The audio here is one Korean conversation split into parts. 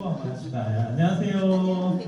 안녕하세요.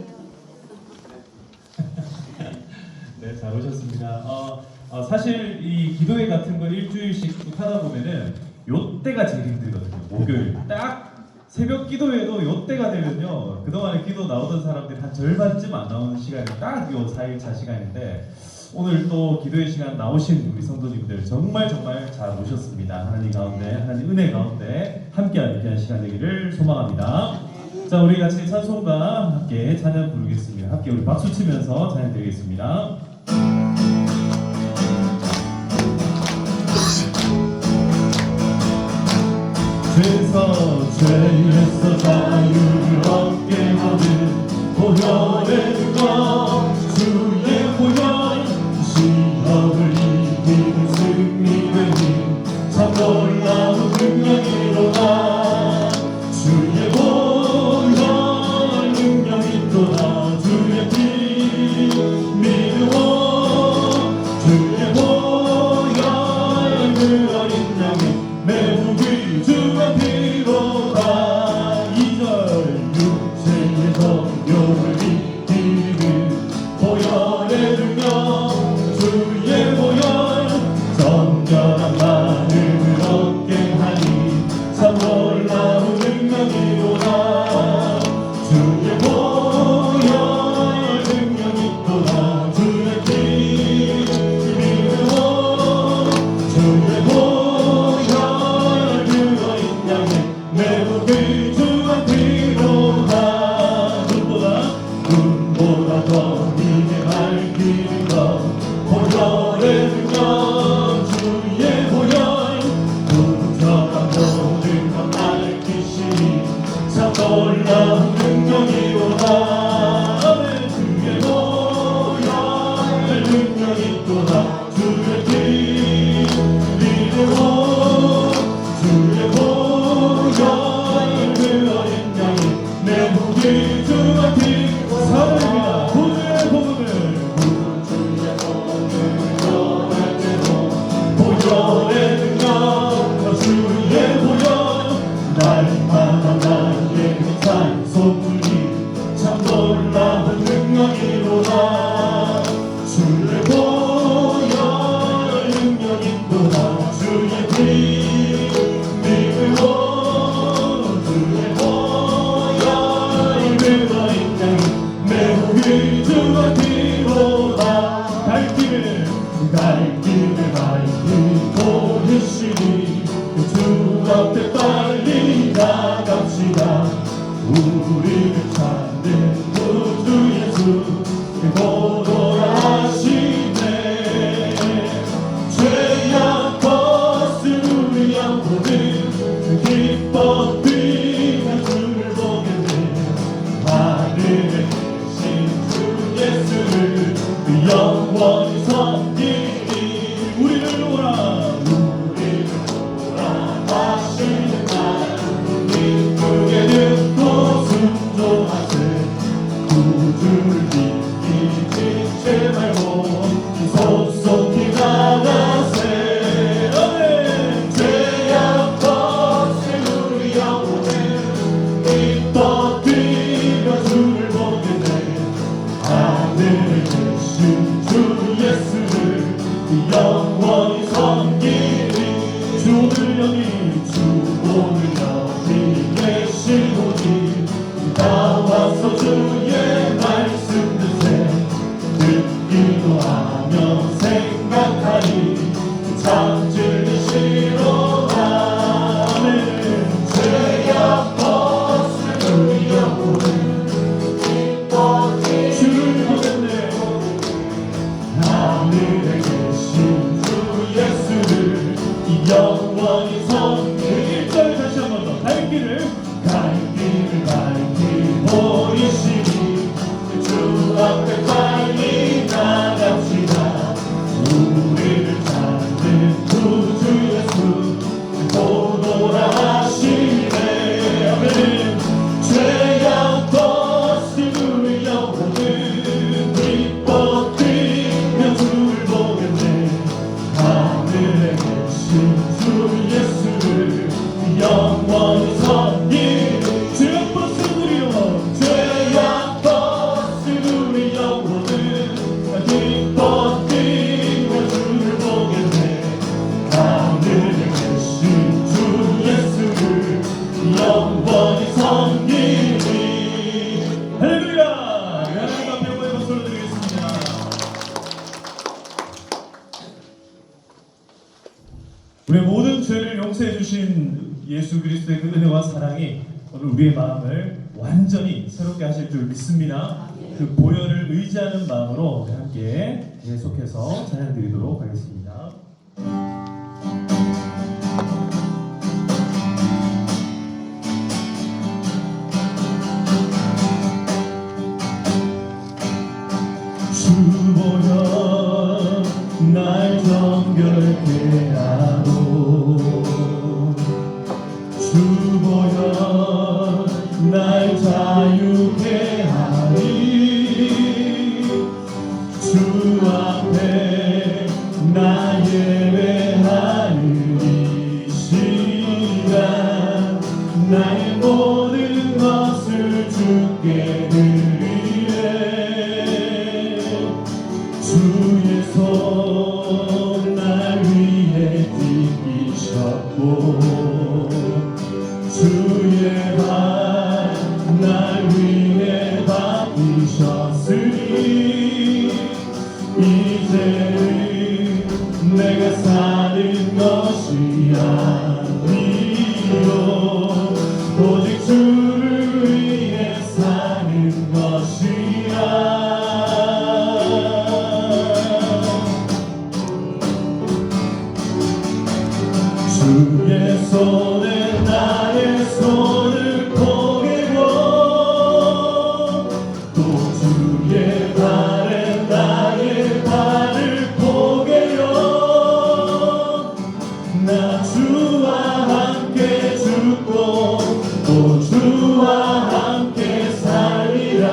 네, 잘 오셨습니다. 사실 이 기도회 같은 거 일주일씩 하다 보면은 요때가 제일 힘들거든요. 목요일 딱 새벽 기도회도 요때가 되면요, 그동안에 기도 나오던 사람들이 한 절반쯤 안 나오는 시간이 딱 요 4일차 시간인데, 오늘 또 기도회 시간 나오신 우리 성도님들 정말 잘 오셨습니다. 하나님 가운데, 하나님 은혜 가운데 함께하는 귀한 시간 되기를 소망합니다. 자, 우리 같이 찬송과 함께 찬양 부르겠습니다. 함께 우리 박수 치면서 찬양 드리겠습니다. 죄에서 자유를 얻게 하는 보혈의 능력, 주의 보혈, 시험을 이기는 승리의 힘, 참 놀라운 능력이로다. 주의 보혈 능력이 또다. 주의 피 믿으오. 주의 보혈 그 어린 양이 매우 귀중한 피로다. 2절 육체의 성욕을 이기는 보혈의 능력, 주의 보혈 정결한 마음을 얻게 하니 참 놀라운 능력이로다. 주의 보혈 능력이 또다. 주의 피 믿으오. 주의 보혈 그 어린 양의 매우 귀중한 피로다. 눈보다 더 이게 밝히는 것, 보혈의 능력, 주의 보혈 분명한 모든 것 밝히시니 참 놀라운 능력이로다. 주의 보혈 능력이 또다. 주의 피 믿으오. 주의 보혈 그 어린 양이 매우 귀중한 피 사랑입니다. 구주의 복음을 전할 때도 보혈의 능력, 주의 보혈 날마다 나의 산 소문이 참 놀라운 능력이로다. 주의 보혈 능력이 또다. 주의 피 믿으오. 주의 보혈 그 어린 양이 매우 귀중한 피로다. 갈 길을 밝히고 계시니 주 앞에 빨리 나갑시다. 우리를 찾는 구주 예수 보도록 하시네. 죄악 벗은 우리 영혼은 기뻐 뛰는 주를 보게 돼. 하늘에 계신 주 예수를 영원히 섬기니 우리를 오라 하시는 날 기쁘게 듣고 순종하세. 예수 그리스도의 그 은혜와 사랑이 오늘 우리의 마음을 완전히 새롭게 하실 줄 믿습니다. 그 보혈을 의지하는 마음으로 우리 함께 계속해서 찬양 드리도록 하겠습니다. 주 보혈 날 정결케 하고 주 보혈 날 자유케 하리 주 앞에 나 예배하는 이 시간 나의 모든 것을 주께 드리네 주의 손 날 위해 찢기셨고 주의 발 날 위해 받으셨으니 이제는 내가 사는 것이 아니요 오직 주를 위해 사는 것이야 주의 손에 나의 손을 포개고 또 주의 발에 나의 발을 포개요 나 주와 함께 죽고 또 주와 함께 살리라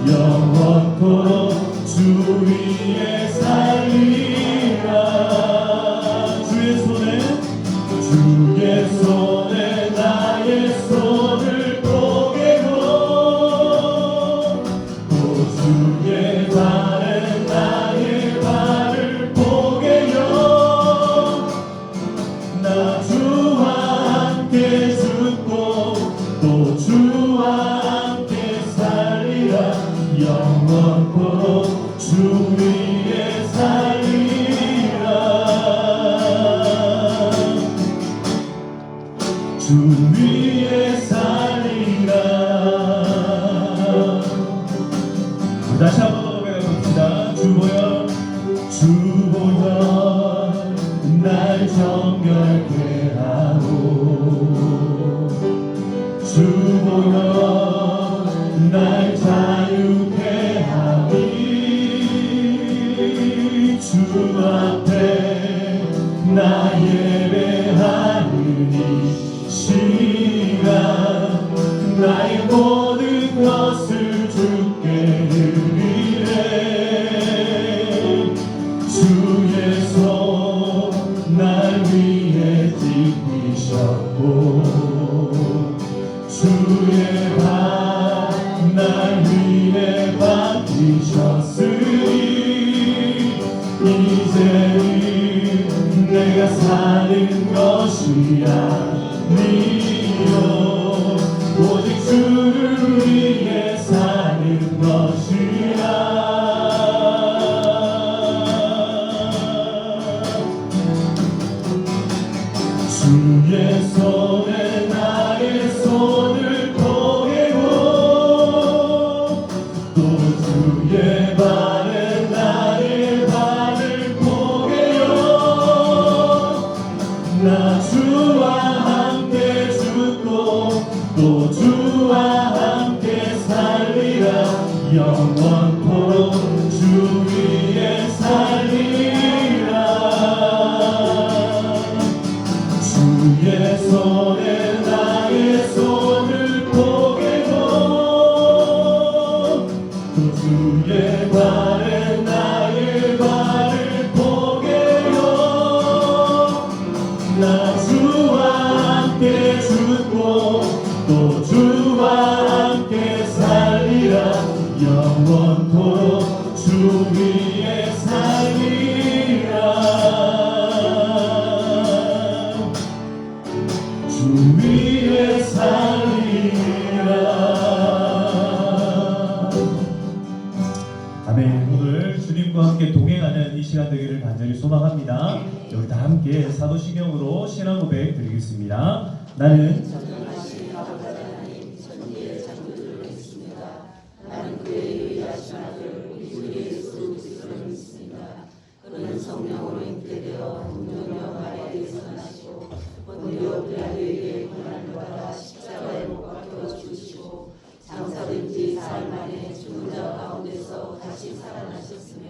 영원토록 주 위에 살리라 주의 손에 나의 손을 포개고 또 주의 발에 나의 발을 포개요 나 주와 함께 죽고 또 주와 함께 살리라 영원토록 주 위에 살리라 주 위에 살리라 다시 한번 더 고백해봅시다 주 보혈 날 정결케 하고 주 보혈 날 자유케 하니 주 앞에 나 예배하는 이 시간 나의 모든 것을 주께 드리네 주의 손 날 위해 찢기셨고 주의 발 날 위해 받으셨으니 이제는 내가 사는 것이 아니요 오직 주를 위해 사는 것이야 주의 손에 나의 손을 포개고 또 주의 발에 나의 발을 포개요 나 주와 함께 죽고 또 주와 함께 살리라 영원토록 주 위에 살리라 주의 손에 나의 손을 포개고 또 주의 발에 나의 발을 포개요 나 주와 함께 죽고 또 주와 함께 살리라 영원토록 주 위에 살리라 주 위에 살리라 아멘 오늘 주님과 함께 동행하는 이 시간 되기를 간절히 소망합니다 우리 다 함께 사도신경으로 신앙 고백 드리겠습니다 나는 장사된지 사흘 만에 죽은 자 가운데서 다시 살아나셨으며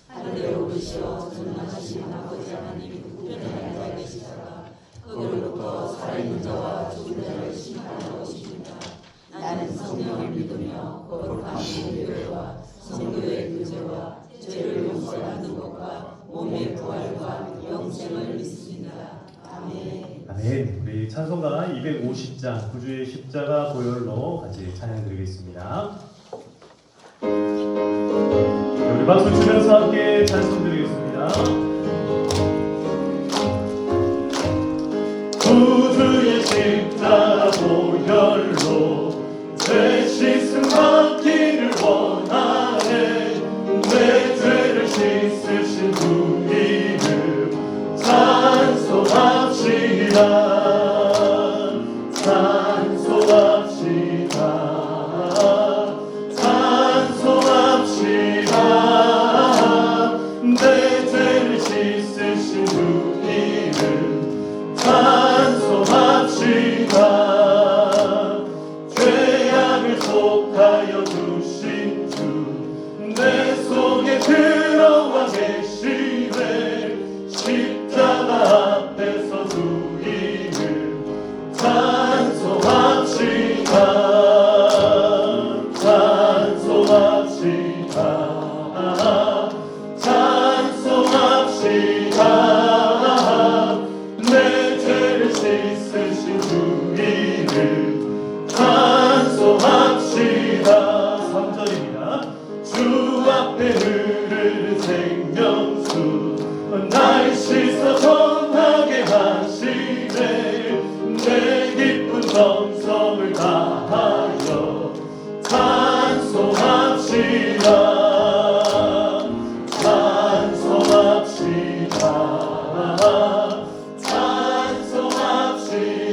하늘에 오르시어 전능하신 아버지 하나님 우편에 앉아 계시다가 거기로부터 살아있는 자와 죽은 자를 심판하러 오십니다. 나는 성령을 믿으며 거룩한 공교회와 성교의 교제와 죄를 용서받는 것과 몸의 부활과 영생을 믿습니다. 아멘. 아멘. 우리 찬송가 250장 구주의 십자가 보혈로 같이 찬양드리겠습니다. 우리 박수 치면서 함께 찬송드리겠습니다. 구주의 십자가 보혈로 내 씻음 받기를 원하네. 내 죄를 씻으신 주 이름 찬송합시다. 내 죄를 씻으신 주 이름 찬송합시다. 죄악을 속하여 주신 주 내 속에 들어와 계시네. 십자가 앞에서 주 이름 찬송합시다. 찬송합시다. 내 죄를 씻으신 주 이름 찬송합시다. 3절입니다. 주 앞에 흐르는 생명수 날 씻어 전하게 하시네. 내 기쁜 정성을 다하여 찬송합시다.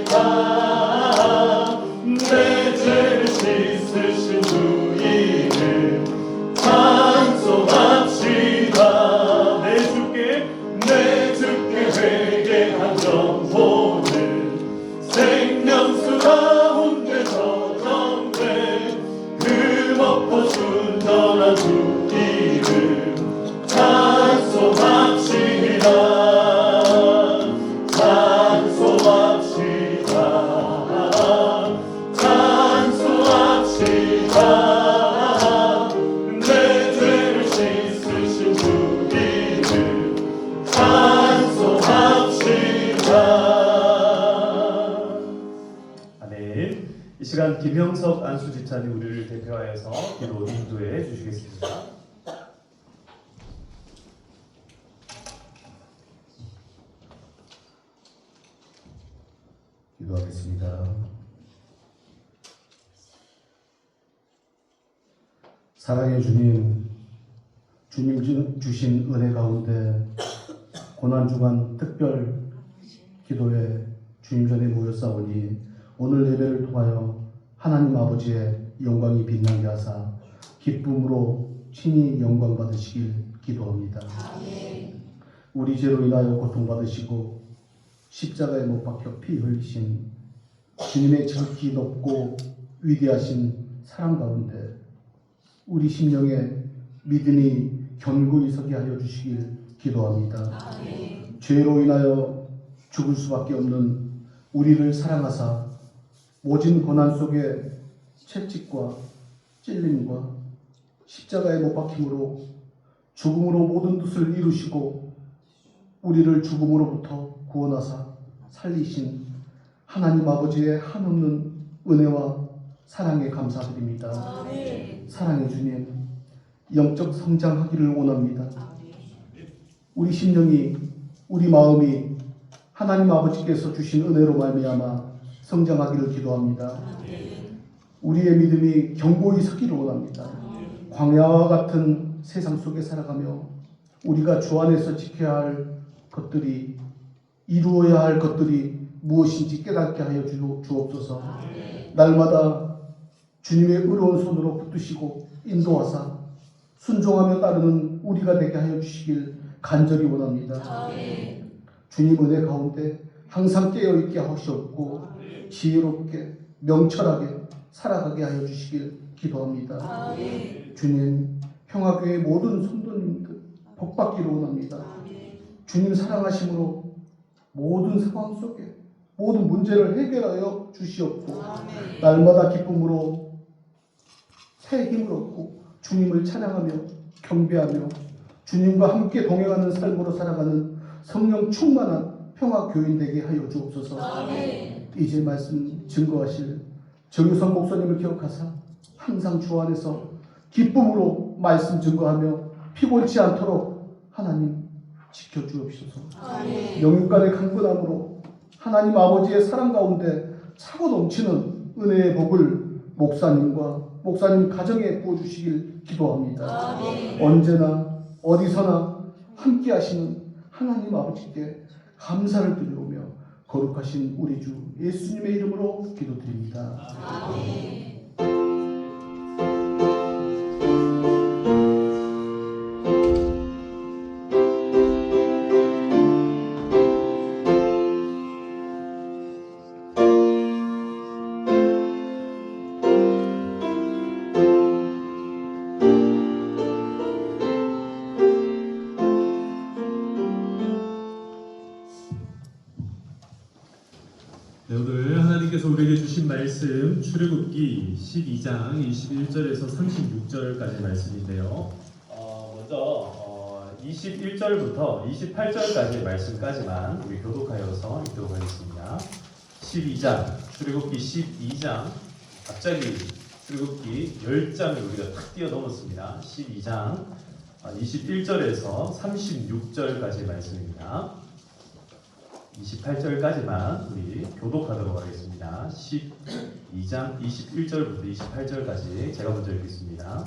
찬송합시다. 내 죄를 씻으신 주 이름 찬송합시다. 내 주께 회개한 영혼은 생명수 가운데 저정돼. 그 먹고 순전한 주 이름 찬송합시다. 내 죄를 씻으신 주 이름 찬송합시다. 아멘. 이 시간 김형석 안수지사님 우리를 대표하여서 기도 인도해 주시겠습니다. 기도하겠습니다. 사랑의 주님, 주님 주신 은혜 가운데 고난주간 특별 기도에 주님 전에 모였사오니 오늘 예배를 통하여 하나님 아버지의 영광이 빛나게 하사 기쁨으로 친히 영광 받으시길 기도합니다. 우리 죄로 인하여 고통받으시고 십자가에 못 박혀 피 흘리신 주님의 지극히 높고 위대하신 사랑 가운데 우리 심령에 믿음이 견고히 서게 하여 주시길 기도합니다. 죄로 인하여 죽을 수밖에 없는 우리를 사랑하사 모진 고난 속에 채찍과 찔림과 십자가에 못 박힘으로 죽음으로 모든 뜻을 이루시고 우리를 죽음으로부터 구원하사 살리신 하나님 아버지의 한없는 은혜와 사랑에 감사드립니다. 사랑의 주님, 영적 성장하기를 원합니다. 우리 심령이, 우리 마음이 하나님 아버지께서 주신 은혜로 말미암아 성장하기를 기도합니다. 우리의 믿음이 견고히 서기를 원합니다. 광야와 같은 세상 속에 살아가며 우리가 주 안에서 지켜야 할 것들이, 이루어야 할 것들이 무엇인지 깨닫게 하여 주옵소서. 날마다 주님의 의로운 손으로 붙드시고 인도하사 순종하며 따르는 우리가 되게 하여 주시길 간절히 원합니다. 주님 은혜 가운데 항상 깨어있게 하시옵고 지혜롭게 명철하게 살아가게 하여 주시길 기도합니다. 주님 평화교회 모든 성도님들 복받기를 원합니다. 주님 사랑하심으로 모든 상황 속에 모든 문제를 해결하여 주시옵고 날마다 기쁨으로 새 힘을 얻고 주님을 찬양하며 경배하며 주님과 함께 동행하는 삶으로 살아가는 성령 충만한 평화교인 되게 하여 주옵소서. 이제 말씀 증거하실 정유성 목사님을 기억하사 항상 주 안에서 기쁨으로 말씀 증거하며 피곤치 않도록 하나님 지켜주옵소서. 영육간의 강건함으로 하나님 아버지의 사랑 가운데 차고 넘치는 은혜의 복을 목사님 가정에 부어주시길 기도합니다. 언제나 어디서나 함께 하시는 하나님 아버지께 감사를 드리오며 거룩하신 우리 주 예수님의 이름으로 기도드립니다. 네, 오늘 하나님께서 우리에게 주신 말씀 출애굽기 12장 21절에서 36절까지 말씀인데요. 먼저 21절부터 28절까지의 말씀까지만 우리 교독하여서 읽도록 하겠습니다. 12장, 출애굽기 12장, 갑자기 출애굽기 10장을 우리가 탁 뛰어넘었습니다. 12장 21절에서 36절까지의 말씀입니다. 28절까지만 우리 교독하도록 하겠습니다. 12장 21절부터 28절까지 제가 먼저 읽겠습니다.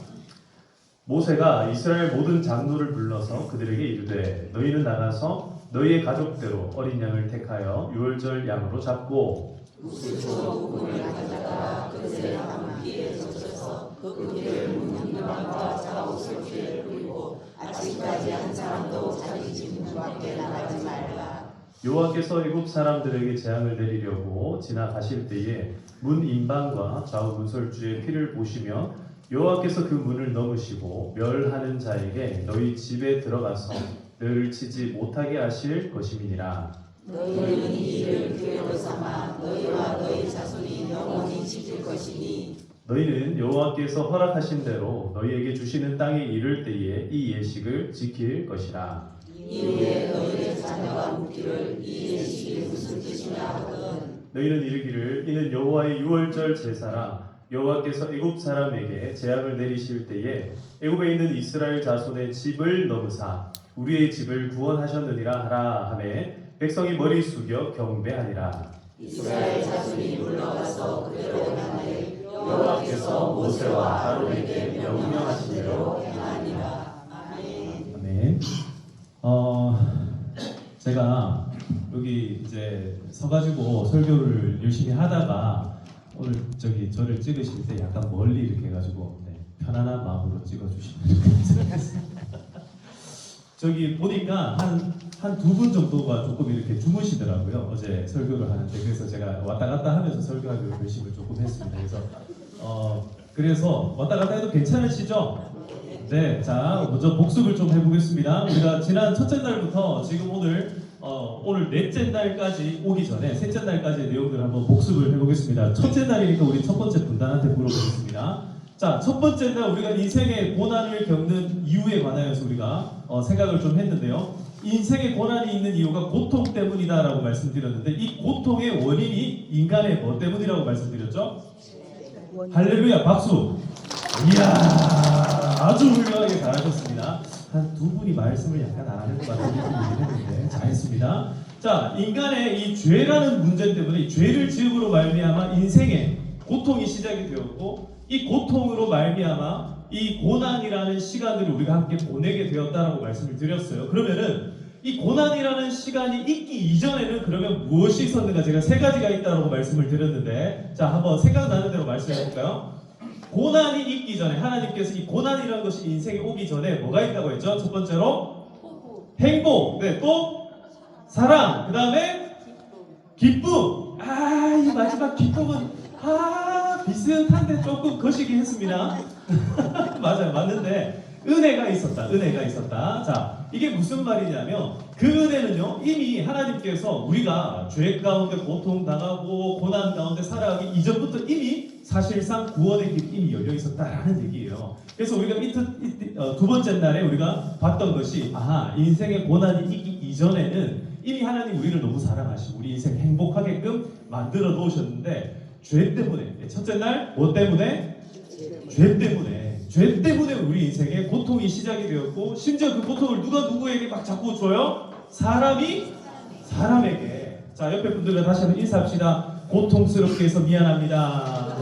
모세가 이스라엘 모든 장로를 불러서 그들에게 이르되 너희는 나가서 너희의 가족대로 어린 양을 택하여 유월절 양으로 잡고 무술초목금을 가져다가 그것에 남은 피에 젖혀서 그 피를 묻는 방과 자옷을 피에 뿌리고 아침까지 한 사람도 자기 집 문 밖에 나가지 말라. 여호와께서 애굽 사람들에게 재앙을 내리려고 지나가실 때에 문 인방과 좌우 문설주의 피를 보시며 여호와께서 그 문을 넘으시고 멸하는 자에게 너희 집에 들어가서 너희를 치지 못하게 하실 것임이니라. 너희는 이 일을 기회로 삼아 너희와 너희 자손이 영원히 지킬 것이니 너희는 여호와께서 허락하신 대로 너희에게 주시는 땅에 이를 때에 이 예식을 지킬 것이라. 이후에 너희의 자녀가 묻기를 이 예식이 무슨 뜻이냐 하거든 너희는 이르기를 이는 여호와의 유월절 제사라. 여호와께서 애굽 사람에게 재앙을 내리실 때에 애굽에 있는 이스라엘 자손의 집을 넘으사 우리의 집을 구원하셨느니라 하라 하매 백성이 머리 숙여 경배하니라. 이스라엘 자손이 물러가서 그대로 행하되 여호와께서 모세와 아론에게 명령하신 대로 행하니라. 아멘. 아멘. 제가 여기 이제 서가지고 설교를 열심히 하다가 오늘 저를 찍으실 때 약간 멀리 이렇게 해가지고 편안한 마음으로 찍어주시면 좋겠습니다. 저기 보니까 한 두 분 정도가 조금 이렇게 주무시더라고요. 어제 설교를 하는데 그래서 제가 왔다 갔다 하면서 설교하기로 결심을 조금 했습니다. 그래서 왔다 갔다 해도 괜찮으시죠? 네, 자 먼저 복습을 좀 해보겠습니다. 우리가 지난 첫째 날부터 지금 오늘 넷째 날까지 오기 전에 셋째 날까지의 내용들을 한번 복습을 해보겠습니다. 첫째 날이니까 우리 첫 번째 분단한테 물어보겠습니다. 자, 첫 번째 날 우리가 인생의 고난을 겪는 이유에 관하여서 우리가 생각을 좀 했는데요. 인생의 고난이 있는 이유가 고통 때문이다라고 말씀드렸는데 이 고통의 원인이 인간의 뭐 때문이라고 말씀드렸죠? 할렐루야, 박수! 이야, 아주 훌륭하게 잘하셨습니다. 한 두 분이 말씀을 약간 안 하는 것 같은 느낌이긴 했는데 잘했습니다. 자, 인간의 이 죄라는 문제 때문에 이 죄를 지음으로 말미암아 인생의 고통이 시작이 되었고 이 고통으로 말미암아 이 고난이라는 시간을 우리가 함께 보내게 되었다라고 말씀을 드렸어요. 그러면은 이 고난이라는 시간이 있기 이전에는 그러면 무엇이 있었는가? 제가 세 가지가 있다고 말씀을 드렸는데, 자, 한번 생각나는 대로 말씀해 볼까요? 고난이 있기 전에, 하나님께서 이 고난이라는 것이 인생에 오기 전에 뭐가 있다고 했죠? 첫 번째로 행복, 네, 또 사랑, 그 다음에 기쁨. 아, 이 마지막 기쁨은 비슷한데 조금 거시기 했습니다. 맞아요, 맞는데 은혜가 있었다, 은혜가 있었다. 자, 이게 무슨 말이냐면 그 은혜는요, 이미 하나님께서 우리가 죄 가운데 고통당하고 고난 가운데 살아가기 이전부터 이미 사실상 구원의 길이 이미 열려 있었다라는 얘기예요. 그래서 우리가 두 번째 날에 우리가 봤던 것이, 인생의 고난이 있기 이전에는 이미 하나님 우리를 너무 사랑하시고 우리 인생 행복하게끔 만들어 놓으셨는데, 죄 때문에, 첫째 날 뭐 때문에? 죄 때문에 우리 인생에 고통이 시작이 되었고, 심지어 그 고통을 누가 누구에게 막 자꾸 줘요? 사람이 사람에게. 자, 옆에 분들과 다시 한번 인사합시다. 고통스럽게 해서 미안합니다.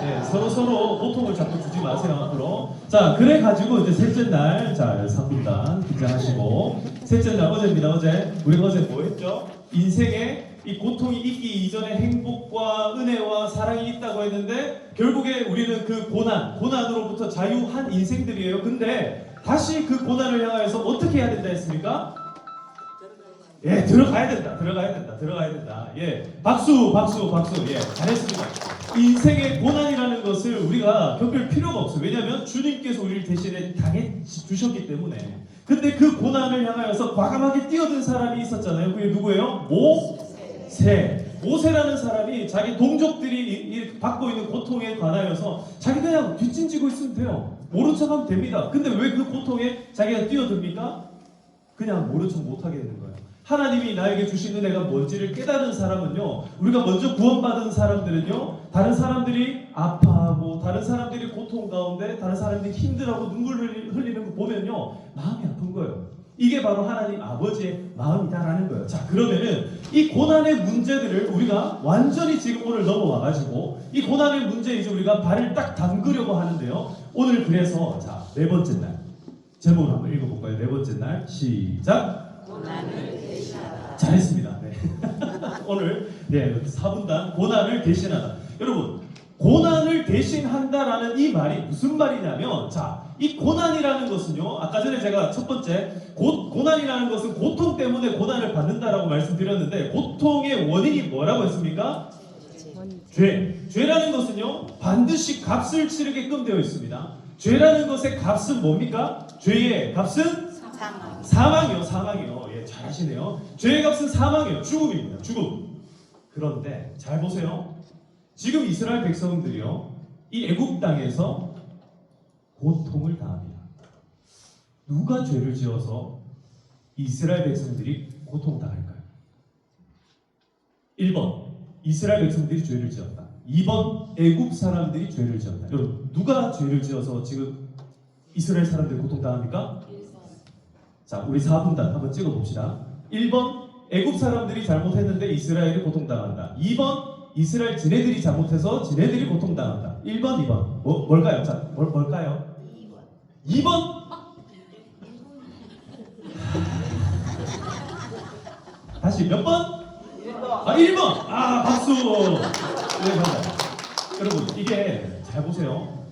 네, 서로 고통을 자꾸 주지 마세요, 앞으로. 자, 그래가지고 이제 셋째 날, 자, 3분단 긴장하시고, 셋째 날 어제입니다, 어제. 우리가 어제 뭐 했죠? 인생에 이 고통이 있기 이전에 행복과 은혜와 사랑이 있다고 했는데, 결국에 우리는 그 고난으로부터 자유한 인생들이에요. 근데 다시 그 고난을 향하여서 어떻게 해야 된다 했습니까? 예, 들어가야 된다. 예, 박수. 예, 잘했습니다. 인생의 고난이라는 것을 우리가 겪을 필요가 없어요. 왜냐하면 주님께서 우리를 대신에 당해 주셨기 때문에. 근데 그 고난을 향하여서 과감하게 뛰어든 사람이 있었잖아요. 그게 누구예요? 모세라는 사람이 자기 동족들이 받고 있는 고통에 관하여서 자기 그냥 뒷짐지고 있으면 돼요. 모른 척하면 됩니다. 근데 왜 그 고통에 자기가 뛰어듭니까? 그냥 모른 척 못하겠는 거예요. 하나님이 나에게 주신 은혜가 뭔지를 깨달은 사람은요, 우리가 먼저 구원받은 사람들은요, 다른 사람들이 아파하고 다른 사람들이 고통 가운데 다른 사람들이 힘들어하고 눈물 흘리는 거 보면요, 마음이 아픈 거예요. 이게 바로 하나님 아버지의 마음이다라는 거예요. 자, 그러면은 이 고난의 문제들을 우리가 완전히 지금 오늘 넘어와가지고 이 고난의 문제에 이제 우리가 발을 딱 담그려고 하는데요. 오늘 그래서, 자, 네 번째 날 제목을 한번 읽어볼까요? 네 번째 날 시작. 고난을 대신하다. 잘했습니다. 네. 오늘 4분단 고난을 대신하다. 여러분, 고난을 대신한다라는 이 말이 무슨 말이냐면, 자, 이 고난이라는 것은요, 아까 전에 제가 첫 번째 고난이라는 것은 고통 때문에 고난을 받는다라고 말씀드렸는데, 고통의 원인이 뭐라고 했습니까? 죄라는 것은요, 반드시 값을 치르게끔 되어 있습니다. 죄라는 것의 값은 뭡니까? 죄의 값은 사망이요. 예, 잘하시네요. 죄의 값은 사망이에요. 죽음입니다. 죽음. 그런데 잘 보세요. 지금 이스라엘 백성들이요, 이 애굽 땅에서 고통을 당합니다. 누가 죄를 지어서 이스라엘 백성들이 고통당할까요? 1번 이스라엘 백성들이 죄를 지었다. 2번 애굽 사람들이 죄를 지었다. 여러분, 누가 죄를 지어서 지금 이스라엘 사람들이 고통당합니까? 자, 우리 4분단 한번 찍어봅시다. 1번 애굽 사람들이 잘못했는데 이스라엘이 고통당한다. 2번 이스라엘 지네들이 잘못해서 지네들이 고통당한다. 1번, 2번 뭘까요? 자, 뭘까요? 2번? 다시 몇 번? 1번! 박수! 네, 감사합니다. 여러분, 이게 잘 보세요.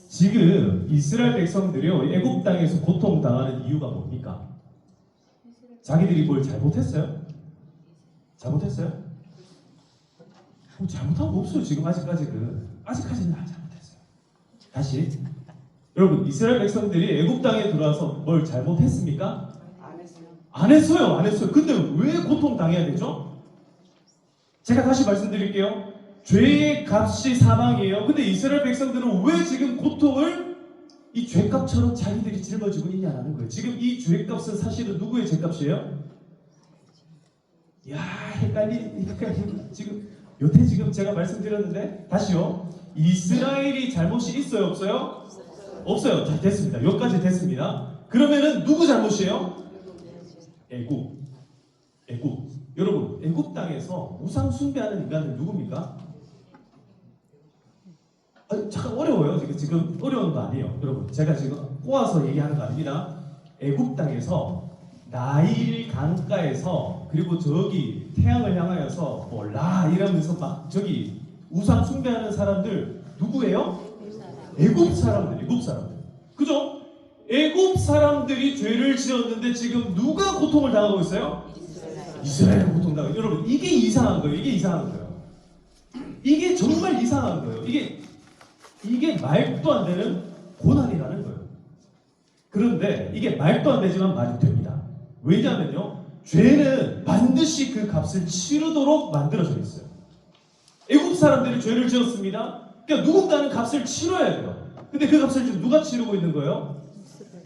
지금 이스라엘 백성들이요, 애굽 땅에서 고통당하는 이유가 뭡니까? 자기들이 뭘 잘못했어요? 뭐 잘못한 거 없어요. 지금 아직까지는 안 잘못했어요. 다시, 여러분, 이스라엘 백성들이 애굽 땅에 들어와서 뭘 잘못했습니까? 안 했어요. 근데 왜 고통 당해야 되죠? 제가 다시 말씀드릴게요. 죄의 값이 사망이에요. 근데 이스라엘 백성들은 왜 지금 고통을 이 죄값처럼 자기들이 짊어지고 있냐는 거예요. 지금 이 죄값은 사실은 누구의 죄값이에요? 헷갈리. 지금 여태 지금 제가 말씀드렸는데, 다시요. 이스라엘이 잘못이 있어요, 없어요? 없어요. 자, 됐습니다. 여기까지 됐습니다. 그러면은 누구 잘못이에요? 애굽. 여러분, 애굽 땅에서 우상 숭배하는 인간들 누굽니까? 잠깐 어려워요. 지금 어려운 거 아니에요. 여러분, 제가 지금 꼬아서 얘기하는 거 아닙니다. 애굽 땅에서 나일 강가에서 그리고 저기 태양을 향하여서 라 이러면서 막 저기 우상 숭배하는 사람들 누구예요? 애굽 사람들, 애굽 사람들. 그죠? 애굽 사람들이 죄를 지었는데 지금 누가 고통을 당하고 있어요? 이스라엘이 고통당하고. 여러분 이게 이상한 거예요. 이게 이상한 거예요. 이게 정말 이상한 거예요. 이게 말도 안 되는 고난이라는 거예요. 그런데 이게 말도 안 되지만 말이 됩니다. 왜냐하면요, 죄는 반드시 그 값을 치르도록 만들어져 있어요. 애굽 사람들이 죄를 지었습니다. 그러니까 누군가는 값을 치러야 돼요. 근데 그 값을 지금 누가 치르고 있는 거예요?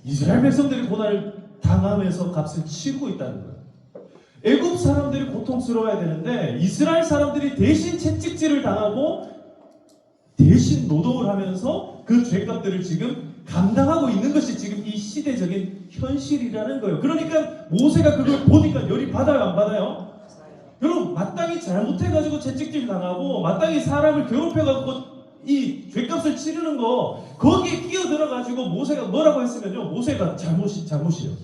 이스라엘 백성들이 고난을 당하면서 값을 치르고 있다는 거예요. 애굽 사람들이 고통스러워야 되는데 이스라엘 사람들이 대신 채찍질을 당하고 대신 노동을 하면서 그 죄값들을 지금 감당하고 있는 것이 지금 이 시대적인 현실이라는 거예요. 그러니까 모세가 그걸 보니까 열이 받아요, 안 받아요? 여러분 마땅히 잘못해가지고 채찍질 당하고 마땅히 사람을 괴롭혀가지고 이 죄값을 치르는 거 거기에 끼어들어가지고 모세가 뭐라고 했으면요, 모세가 잘못이에요.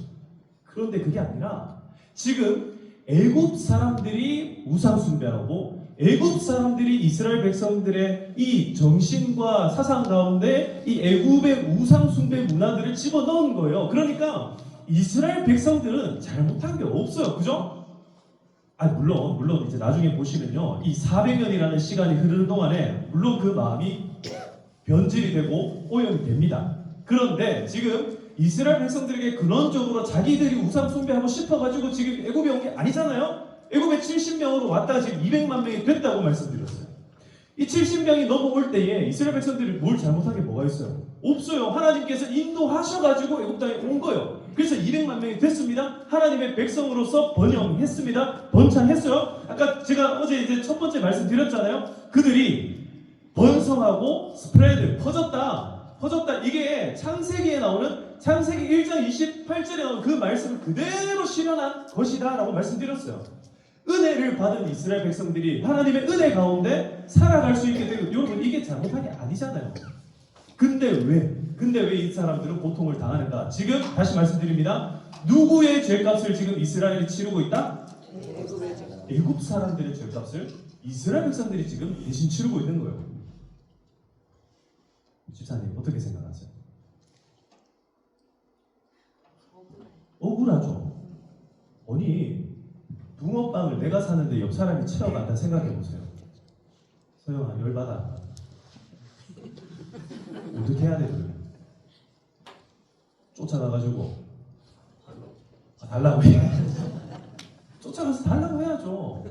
그런데 그게 아니라 지금 애굽 사람들이 우상 숭배하고 애굽 사람들이 이스라엘 백성들의 이 정신과 사상 가운데 이 애굽의 우상 숭배 문화들을 집어넣은 거예요. 그러니까 이스라엘 백성들은 잘못한 게 없어요. 그죠? 물론 이제 나중에 보시면요, 이 400년이라는 시간이 흐르는 동안에 물론 그 마음이 변질이 되고 오염이 됩니다. 그런데 지금 이스라엘 백성들에게 근원적으로 자기들이 우상 숭배하고 싶어가지고 지금 애굽에 온 게 아니잖아요. 애굽에 70명으로 왔다가 지금 200만 명이 됐다고 말씀드렸어요. 이 70명이 넘어올 때에 이스라엘 백성들이 뭘 잘못한 게 뭐가 있어요? 없어요. 하나님께서 인도하셔가지고 애굽 땅에 온 거예요. 그래서 200만 명이 됐습니다. 하나님의 백성으로서 번영했습니다. 번창했어요. 아까 제가 어제 이제 첫 번째 말씀드렸잖아요. 그들이 번성하고 스프레드, 퍼졌다. 이게 창세기에 나오는 창세기 1장 28절에 나오는 그 말씀을 그대로 실현한 것이다 라고 말씀드렸어요. 은혜를 받은 이스라엘 백성들이 하나님의 은혜 가운데 살아갈 수 있게 되고, 여러분 이게 잘못한 게 아니잖아요. 근데 왜 이 사람들은 고통을 당하는가? 지금 다시 말씀드립니다. 누구의 죄값을 지금 이스라엘이 치르고 있다? 애굽 사람들의 죄값을 이스라엘 백성들이 지금 대신 치르고 있는 거예요. 집사님 어떻게 생각하세요? 억울하죠. 아니 붕어빵을 내가 사는데 옆 사람이 치러간다 생각해 보세요. 소영아 열받아. 어떻게 해야 돼? 쫓아가가지고 달라고 해. 쫓아가서 달라고 해야죠.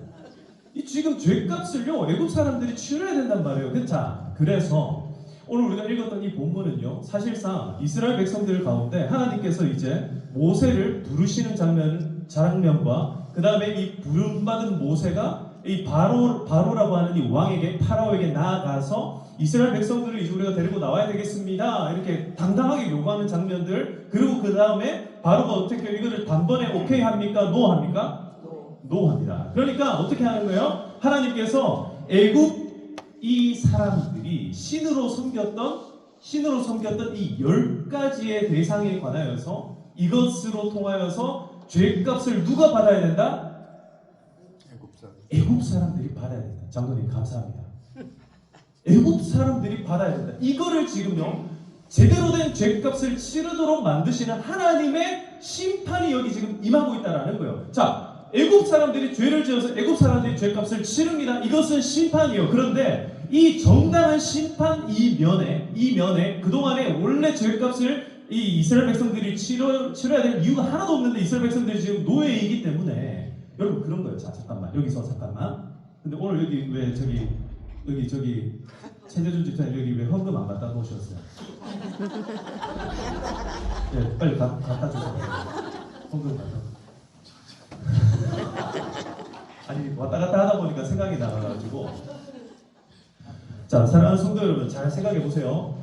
이 지금 죄값을요 애굽 사람들이 치러야 된단 말이에요. 자, 그래서 오늘 우리가 읽었던 이 본문은요, 사실상 이스라엘 백성들 가운데 하나님께서 이제 모세를 부르시는 장면과 그 다음에 이 부름받은 모세가 이 바로라고 하는 이 왕에게, 파라오에게 나아가서 이스라엘 백성들을 이제 우리가 데리고 나와야 되겠습니다 이렇게 당당하게 요구하는 장면들, 그리고 그 다음에 바로가 어떻게 이거를 단번에 오케이 합니까? 노 합니까? 노 합니다. 그러니까 어떻게 하는 거예요? 하나님께서 애굽 이 사람들이 신으로 섬겼던 이 10가지의 대상에 관하여서 이것으로 통하여서 죄값을 누가 받아야 된다? 애굽 사람들이 받아야 된다. 장로님 감사합니다. 애굽 사람들이 받아야 된다. 이거를 지금요 제대로 된 죄값을 치르도록 만드시는 하나님의 심판이 여기 지금 임하고 있다라는 거예요. 자, 애굽 사람들이 죄를 지어서 애굽 사람들이 죄값을 치릅니다. 이것은 심판이에요. 그런데 이 정당한 심판 이면에 그동안에 원래 죄값을 이 이스라엘 백성들이 치러야 될 이유가 하나도 없는데 이스라엘 백성들이 지금 노예이기 때문에, 여러분 그런 거예요. 자, 잠깐만 잠깐만. 근데 오늘 여기 왜 저기 최재준 집사님 여기 왜 헌금 안 갖다 놓으셨어요? 네, 빨리 갖다 주세요. 헌금 갖다. 아니 왔다 갔다 하다 보니까 생각이 나가지고. 자, 사랑하는 성도 여러분 잘 생각해 보세요.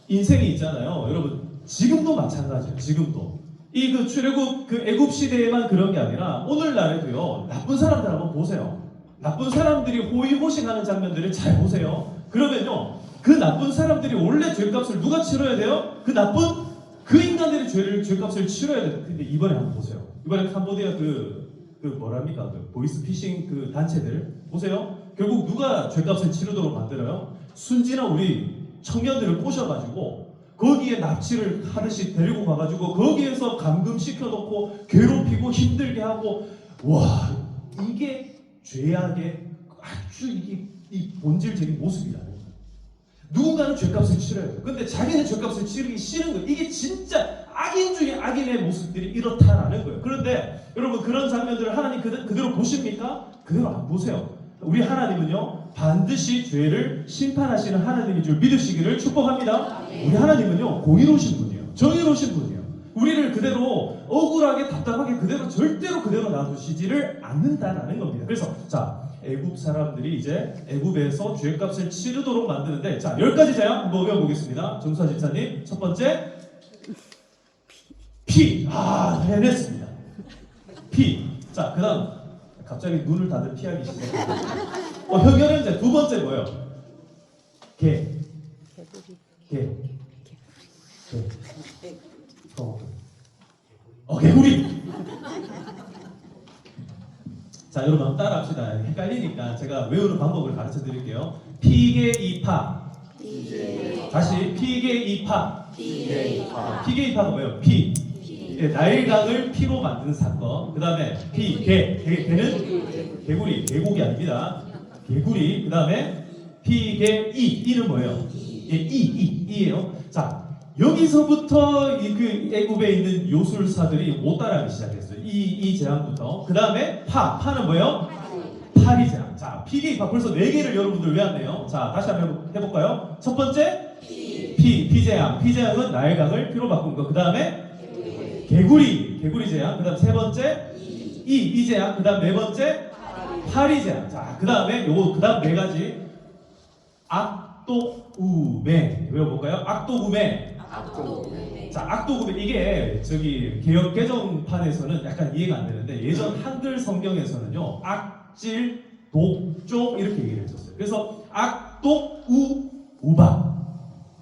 인생이 있잖아요. 여러분 지금도 마찬가지예요. 지금도 이 그 출애굽 그 애굽 시대에만 그런 게 아니라 오늘날에도요. 나쁜 사람들 한번 보세요. 나쁜 사람들이 호의호식하는 장면들을 잘 보세요. 그러면요 그 나쁜 사람들이 원래 죄값을 누가 치러야 돼요? 그 그 인간들의 죄값을 치러야 돼. 근데 이번에 한번 보세요. 이번에 캄보디아 뭐랍니까? 그 보이스피싱 그 단체들 보세요. 결국 누가 죄값을 치르도록 만들어요? 순진한 우리 청년들을 꼬셔가지고 거기에 납치를 하듯이 데리고 가가지고 거기에서 감금시켜놓고 괴롭히고 힘들게 하고, 와, 이게 죄악의 아주 이게 이 본질적인 모습이라는 거예요. 누군가는 죄값을 치러야 돼요. 근데 자기는 죄값을 치르기 싫은 거예요. 이게 진짜 악인 중에 악인의 모습들이 이렇다라는 거예요. 그런데 여러분, 그런 장면들을 하나님 그대로 보십니까? 그대로 안 보세요. 우리 하나님은요, 반드시 죄를 심판하시는 하나님인 줄 믿으시기를 축복합니다. 우리 하나님은요, 공의로우신 분이에요. 정의로우신 분이에요. 우리를 그대로 억울하게 답답하게 절대로 그대로 놔두시지를 않는다라는 겁니다. 그래서 자, 애굽 사람들이 이제 애굽에서 죄값을 치르도록 만드는데, 자, 10가지 제약 한번 외워보겠습니다. 정수아 집사님, 첫 번째 피. 해냈습니다. 피. 자, 그 다음 갑자기 눈을 다들 피하기 시작해요. 혈연제. 두 번째 뭐예요? 개. 개구리. 자, 여러분 한번 따라합시다. 헷갈리니까 제가 외우는 방법을 가르쳐 드릴게요. 피계이파. 다시 피계이파. 피계이파가 뭐예요? 피. 나일강을 피로 만드는 사건. 그 다음에 개는 개구리, 계곡이 아닙니다. 개구리. 그 다음에 이는 뭐예요? 이예요. 자, 여기서부터 그 애굽에 있는 요술사들이 못 따라하기 시작했어요. 이 재앙부터. 그 다음에 파는 뭐예요? 파리 재앙. 자, 피계이파 벌써 4개를 여러분들 외웠네요. 자, 다시 한번 해볼까요? 첫 번째 피 재앙. 피 재앙은 나일강을 피로 바꾼 거. 그 다음에 개구리 재앙. 그 다음 세 번째 이 재앙. 그 다음 네 번째 파리 재앙. 자, 그 다음에 요거, 그 다음 4가지 악독우매 외워볼까요? 악독우매. 자, 악독우매. 이게 저기 개역 개정판에서는 약간 이해가 안 되는데, 예전 한글 성경에서는요, 악질, 독종 이렇게 얘기를 했었어요. 그래서 악독우우박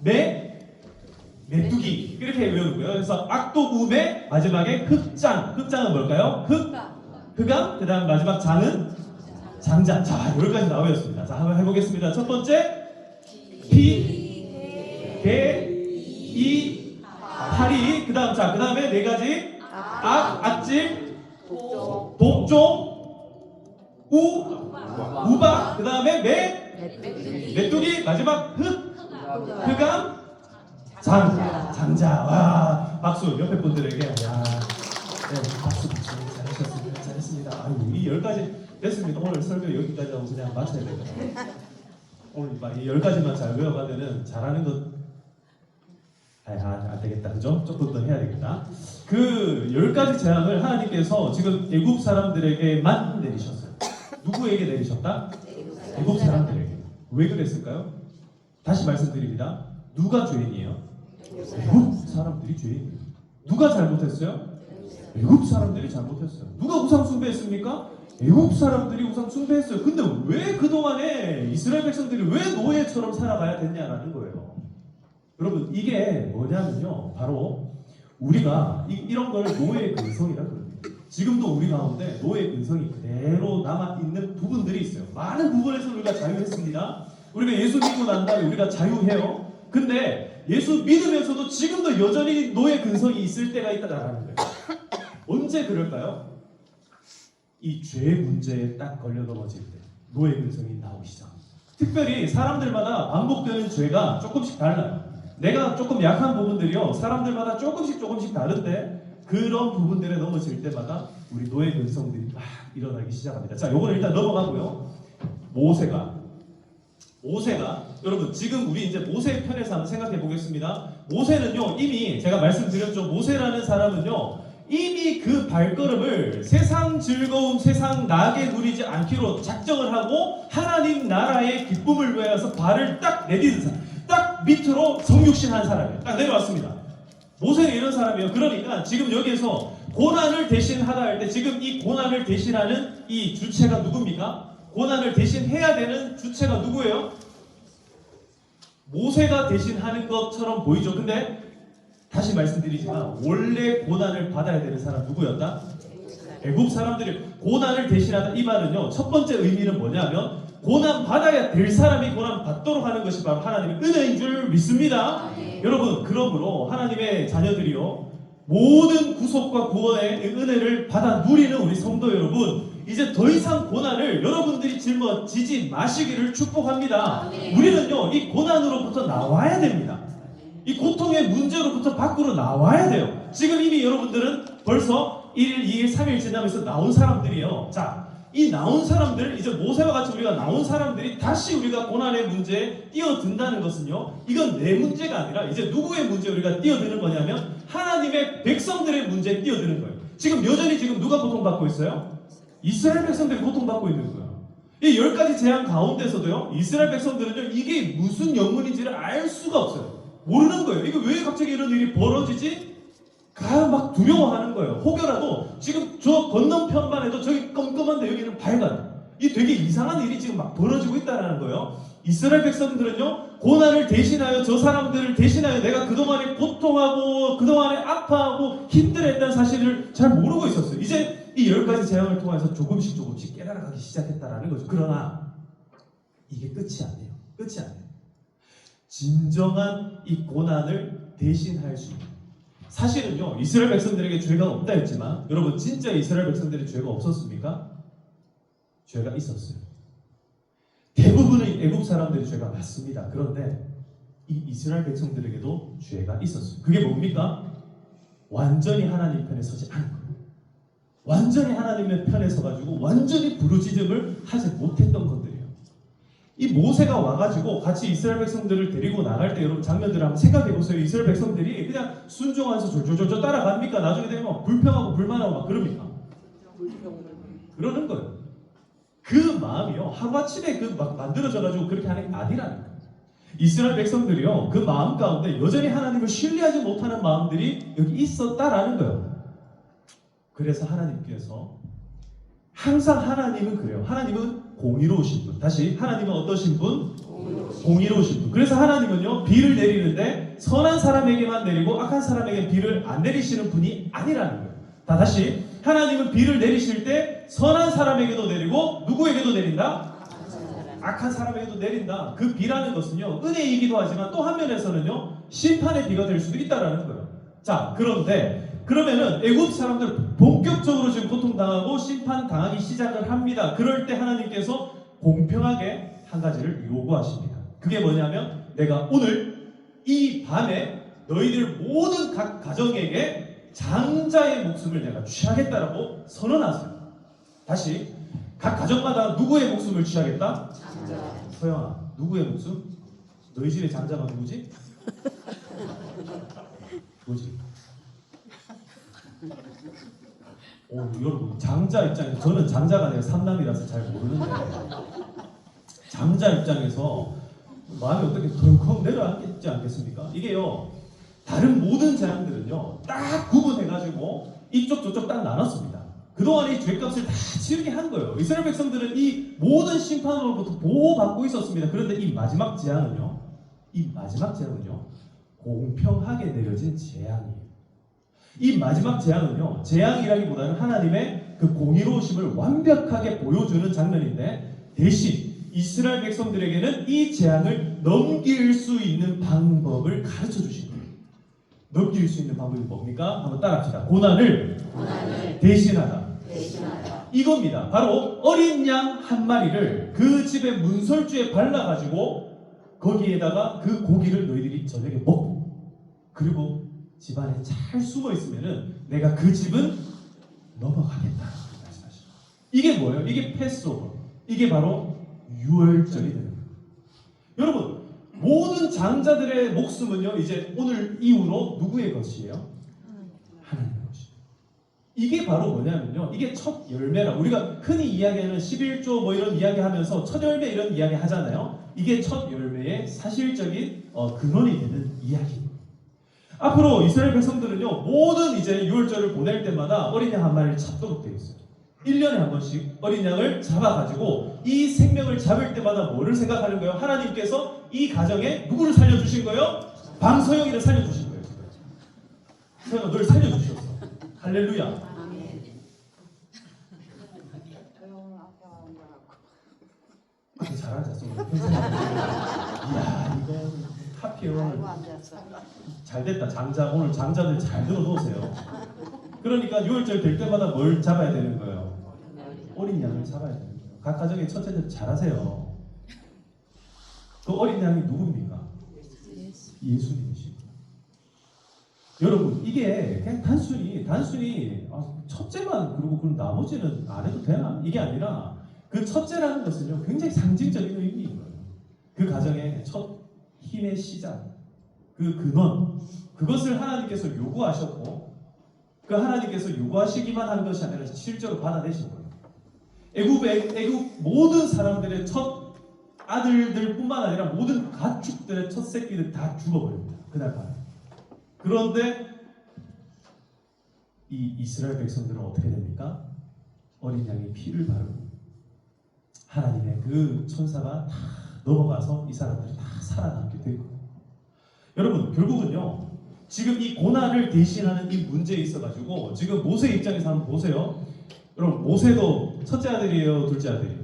메뚜기 이렇게 외우는 거예요. 그래서 악독우매, 마지막에 흑장은 뭘까요? 흑암. 그 다음 마지막 장은 장자. 자, 여기까지 나오셨습니다. 자, 한번 해보겠습니다. 첫 번째 파리. 그 다음에 4가지 악질, 독종, 우박. 그 다음에 메뚜기. 마지막 흑암, 장자. 와, 박수 옆에 분들에게. 야, 네, 박수 잘했습니다. 아유, 이 10가지 됐습니다. 오늘 설교 여기까지 하고 그냥 마쳐야 되거든요. 오늘 이 10가지만 잘 외워가면은 잘하는 것. 안 되겠다, 그죠? 조금 더 해야 되겠다. 그 10가지 재앙을 하나님께서 지금 애굽 사람들에게만 내리셨어요. 누구에게 내리셨다? 애굽 사람들에게. 왜 그랬을까요? 다시 말씀드립니다. 누가 죄인이에요? 애굽 사람들이 죄인이에요. 누가 잘못했어요? 애굽 사람들이 잘못했어요. 누가 우상 숭배했습니까? 애굽 사람들이 우상 숭배했어요. 근데 왜 그동안에 이스라엘 백성들이 왜 노예처럼 살아가야 됐냐라는 거예요. 여러분, 이게 뭐냐면요, 바로 우리가 이런 걸 노예의 근성이라 그럽니다. 지금도 우리 가운데 노예의 근성이 그대로 남아있는 부분들이 있어요. 많은 부분에서 우리가 자유했습니다. 우리가 예수 믿고 난 다음에 우리가 자유해요. 근데 예수 믿으면서도 지금도 여전히 노예 근성이 있을 때가 있다라는 거예요. 언제 그럴까요? 이 죄 문제에 딱 걸려 넘어질 때 노예 근성이 나오기 시작합니다. 특별히 사람들마다 반복되는 죄가 조금씩 달라요. 내가 조금 약한 부분들이요, 사람들마다 조금씩 다른데, 그런 부분들에 넘어질 때마다 우리 노예 근성들이 막 일어나기 시작합니다. 자, 요거는 일단 넘어가고요. 모세가 여러분, 지금 우리 이제 모세 편에서 한번 생각해 보겠습니다. 모세는요, 이미 제가 말씀드렸죠. 모세라는 사람은요, 이미 그 발걸음을 세상 즐거움, 세상 나게 누리지 않기로 작정을 하고 하나님 나라의 기쁨을 위해서 발을 딱 내딛은 사람, 딱 밑으로 성육신한 사람이에요. 딱 내려왔습니다. 모세는 이런 사람이에요. 그러니까 지금 여기에서 고난을 대신하다 할 때, 지금 이 고난을 대신하는 이 주체가 누굽니까? 고난을 대신해야 되는 주체가 누구예요? 모세가 대신하는 것처럼 보이죠. 근데 다시 말씀드리지만 원래 고난을 받아야 되는 사람 누구였다? 애국 사람들이 고난을 대신하다. 이 말은요, 첫 번째 의미는 뭐냐면 고난 받아야 될 사람이 고난 받도록 하는 것이 바로 하나님의 은혜인 줄 믿습니다. 여러분, 그러므로 하나님의 자녀들이요, 모든 구속과 구원의 은혜를 받아 누리는 우리 성도 여러분, 이제 더 이상 고난을 여러분들이 짊어지지 마시기를 축복합니다. 우리는요, 이 고난으로부터 나와야 됩니다. 이 고통의 문제로부터 밖으로 나와야 돼요. 지금 이미 여러분들은 벌써 1일, 2일, 3일 지나면서 나온 사람들이에요. 자, 이 나온 사람들, 이제 모세와 같이 우리가 나온 사람들이 다시 우리가 고난의 문제에 뛰어든다는 것은요, 이건 내 문제가 아니라 이제 누구의 문제에 우리가 뛰어드는 거냐면 하나님의 백성들의 문제에 뛰어드는 거예요. 지금 여전히 지금 누가 고통받고 있어요? 이스라엘 백성들이 고통받고 있는 거예요. 이 10가지 재앙 가운데서도요, 이스라엘 백성들은요, 이게 무슨 영문인지를 알 수가 없어요. 모르는 거예요. 이거 왜 갑자기 이런 일이 벌어지지? 막 두려워하는 거예요. 혹여라도 지금 저 건너편만 해도 저기 껌껌한데 여기는 밝아요. 이 되게 이상한 일이 지금 막 벌어지고 있다는 거예요. 이스라엘 백성들은요, 고난을 대신하여, 저 사람들을 대신하여 내가 그동안에 고통하고 그동안에 아파하고 힘들어했다는 사실을 잘 모르고 있었어요. 이제 이 10가지 재앙을 통해서 조금씩 깨달아가기 시작했다라는 거죠. 그러나 이게 끝이 아니에요. 끝이 아니에요. 진정한 이 고난을 대신할 수 있는, 사실은요, 이스라엘 백성들에게 죄가 없다 했지만 여러분, 진짜 이스라엘 백성들이 죄가 없었습니까? 죄가 있었어요. 대부분의 애국 사람들이 죄가 많습니다. 그런데 이 이스라엘 백성들에게도 죄가 있었어요. 그게 뭡니까? 완전히 하나님 편에 서지 않은 거예요. 완전히 하나님의 편에 서가지고 완전히 부르짖음을 하지 못했던 것들이에요. 이 모세가 와가지고 같이 이스라엘 백성들을 데리고 나갈 때 여러분 장면들을 한번 생각해 보세요. 이스라엘 백성들이 그냥 순종하면서 졸졸졸 따라갑니까? 나중에 되면 막 불평하고 불만하고 막 그럽니까? 그러는 거예요. 그 마음이요, 하루아침에 막 만들어져가지고 그렇게 하는 게 아니라는 거예요. 이스라엘 백성들이요, 그 마음 가운데 여전히 하나님을 신뢰하지 못하는 마음들이 여기 있었다라는 거예요. 그래서 하나님께서 항상, 하나님은 그래요. 하나님은 공의로우신 분. 다시, 하나님은 어떠신 분? 공의로우신 분. 그래서 하나님은요, 비를 내리는데 선한 사람에게만 내리고 악한 사람에게 비를 안 내리시는 분이 아니라는 거예요. 다시, 하나님은 비를 내리실 때 선한 사람에게도 내리고 누구에게도 내린다? 악한 사람에게도 내린다. 그 비라는 것은요, 은혜이기도 하지만 또 한면에서는요, 심판의 비가 될 수도 있다라는 거예요. 자, 그러면은 애굽 사람들 본격적으로 지금 고통당하고 심판당하기 시작을 합니다. 그럴 때 하나님께서 공평하게 한 가지를 요구하십니다. 그게 뭐냐면, 내가 오늘 이 밤에 너희들 모든 각 가정에게 장자의 목숨을 내가 취하겠다라고 선언하세요. 다시, 각 가정마다 누구의 목숨을 취하겠다? 장자. 서영아, 누구의 목숨? 너희 집의 장자가 누구지? 누구지? 여러분, 장자 입장에서, 저는 장자가 아니라 삼남이라서 잘 모르는데, 장자 입장에서 마음이 어떻게 덜컥 내려앉지 않겠습니까? 이게요, 다른 모든 재앙들은요, 딱 구분해가지고 이쪽 저쪽 딱 나눴습니다. 그동안에 이 죄값을 다 치르게 한 거예요. 이스라엘 백성들은 이 모든 심판으로부터 보호받고 있었습니다. 그런데 이 마지막 재앙은요, 공평하게 내려진 재앙이에요. 이 마지막 재앙은요, 재앙이라기보다는 하나님의 그 공의로우심을 완벽하게 보여주는 장면인데, 대신 이스라엘 백성들에게는 이 재앙을 넘길 수 있는 방법을 가르쳐 주신 거예요. 넘길 수 있는 방법이 뭡니까? 한번 따라합시다. 고난을 대신하다. 이겁니다. 바로 어린 양 한 마리를 그 집의 문설주에 발라가지고 거기에다가 그 고기를 너희들이 저녁에 먹고, 그리고 집안에 잘 숨어 있으면은 내가 그 집은 넘어가겠다 말씀하시죠. 이게 뭐예요? 이게 패스오버. 이게 바로 유월절이 되는 거예요. 여러분, 모든 장자들의 목숨은요, 이제 오늘 이후로 누구의 것이에요? 하나님의 것이에요. 이게 바로 뭐냐면요, 이게 첫 열매라. 우리가 흔히 이야기하는 11조 뭐 이런 이야기하면서 첫 열매 이런 이야기 하잖아요. 이게 첫 열매의 사실적인 근원이 되는 이야기입니다. 앞으로 이스라엘 백성들은요, 모든 이제 유월절을 보낼 때마다 어린 양 한 마리를 잡도록 되어 있어요. 1년에 한 번씩 어린 양을 잡아가지고 이 생명을 잡을 때마다 뭐를 생각하는 거예요? 하나님께서 이 가정에 누구를 살려주신 거예요? 방서영이를 살려주신 거예요. 서영아 널 살려주셨어. 할렐루야. 아멘. 잘 앉았어. 이야 이거 카피 오늘 잘 됐다. 장자 오늘 장자들 잘 들어놓으세요. 그러니까 6월절 될 때마다 뭘 잡아야 되는 거예요? 어린 양을 잡아야 되는 거예요. 각 가정의 첫째들 잘하세요. 그 어린 양이 누굽니까? 예수님이시고. 여러분 이게 그냥 단순히 첫째만 그러고 그럼 나머지는 안 해도 되나? 이게 아니라 그 첫째라는 것은요 굉장히 상징적인 의미인 거예요. 그 가정의 첫 힘의 시작, 그 근원, 그것을 하나님께서 요구하셨고 그 하나님께서 요구하시기만 한 것이 아니라 실제로 받아내신 거예요. 애굽 모든 사람들의 첫 아들들뿐만 아니라 모든 가축들의 첫 새끼들 다 죽어버립니다. 그날 밤에. 그런데 이 이스라엘 백성들은 어떻게 됩니까? 어린 양의 피를 바르고 하나님의 그 천사가 다 넘어가서 이 사람들이 다 살아남게 되고. 여러분 결국은요 지금 이 고난을 대신하는 이 문제에 있어가지고 지금 모세 입장에서 한번 보세요. 여러분 모세도 첫째 아들이에요, 둘째 아들이에요?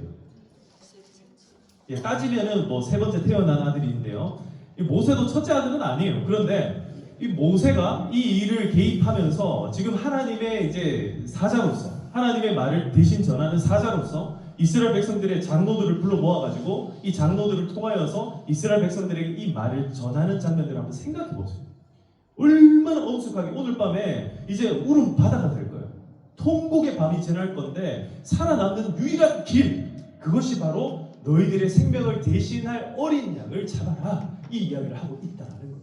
예, 따지면은 뭐 세 번째 태어난 아들인데요. 이 모세도 첫째 아들은 아니에요. 그런데 이 모세가 이 일을 개입하면서 지금 하나님의 이제 사자로서 하나님의 말을 대신 전하는 사자로서 이스라엘 백성들의 장로들을 불러 모아가지고 이 장로들을 통하여서 이스라엘 백성들에게 이 말을 전하는 장면들을 한번 생각해 보세요. 얼마나 엄숙하게 오늘 밤에 이제 울음 바다가 될 거예요. 통곡의 밤이 지날 건데 살아남는 유일한 길, 그것이 바로 너희들의 생명을 대신할 어린 양을 잡아라, 이 이야기를 하고 있다는 거예요.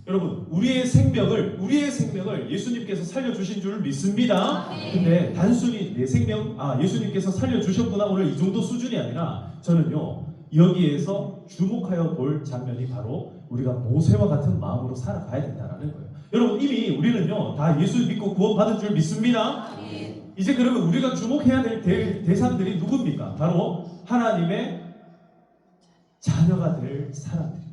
여러분 우리의 생명을 예수님께서 살려주신 줄 믿습니다. 근데 단순히 내 생명 예수님께서 살려주셨구나 오늘 이 정도 수준이 아니라 저는요 여기에서 주목하여 볼 장면이 바로 우리가 모세와 같은 마음으로 살아가야 된다는 거예요. 여러분 이미 우리는요 다 예수 믿고 구원받은 줄 믿습니다. 이제 그러면 우리가 주목해야 될 대상들이 누굽니까? 바로 하나님의 자녀가 될 사람들입니다.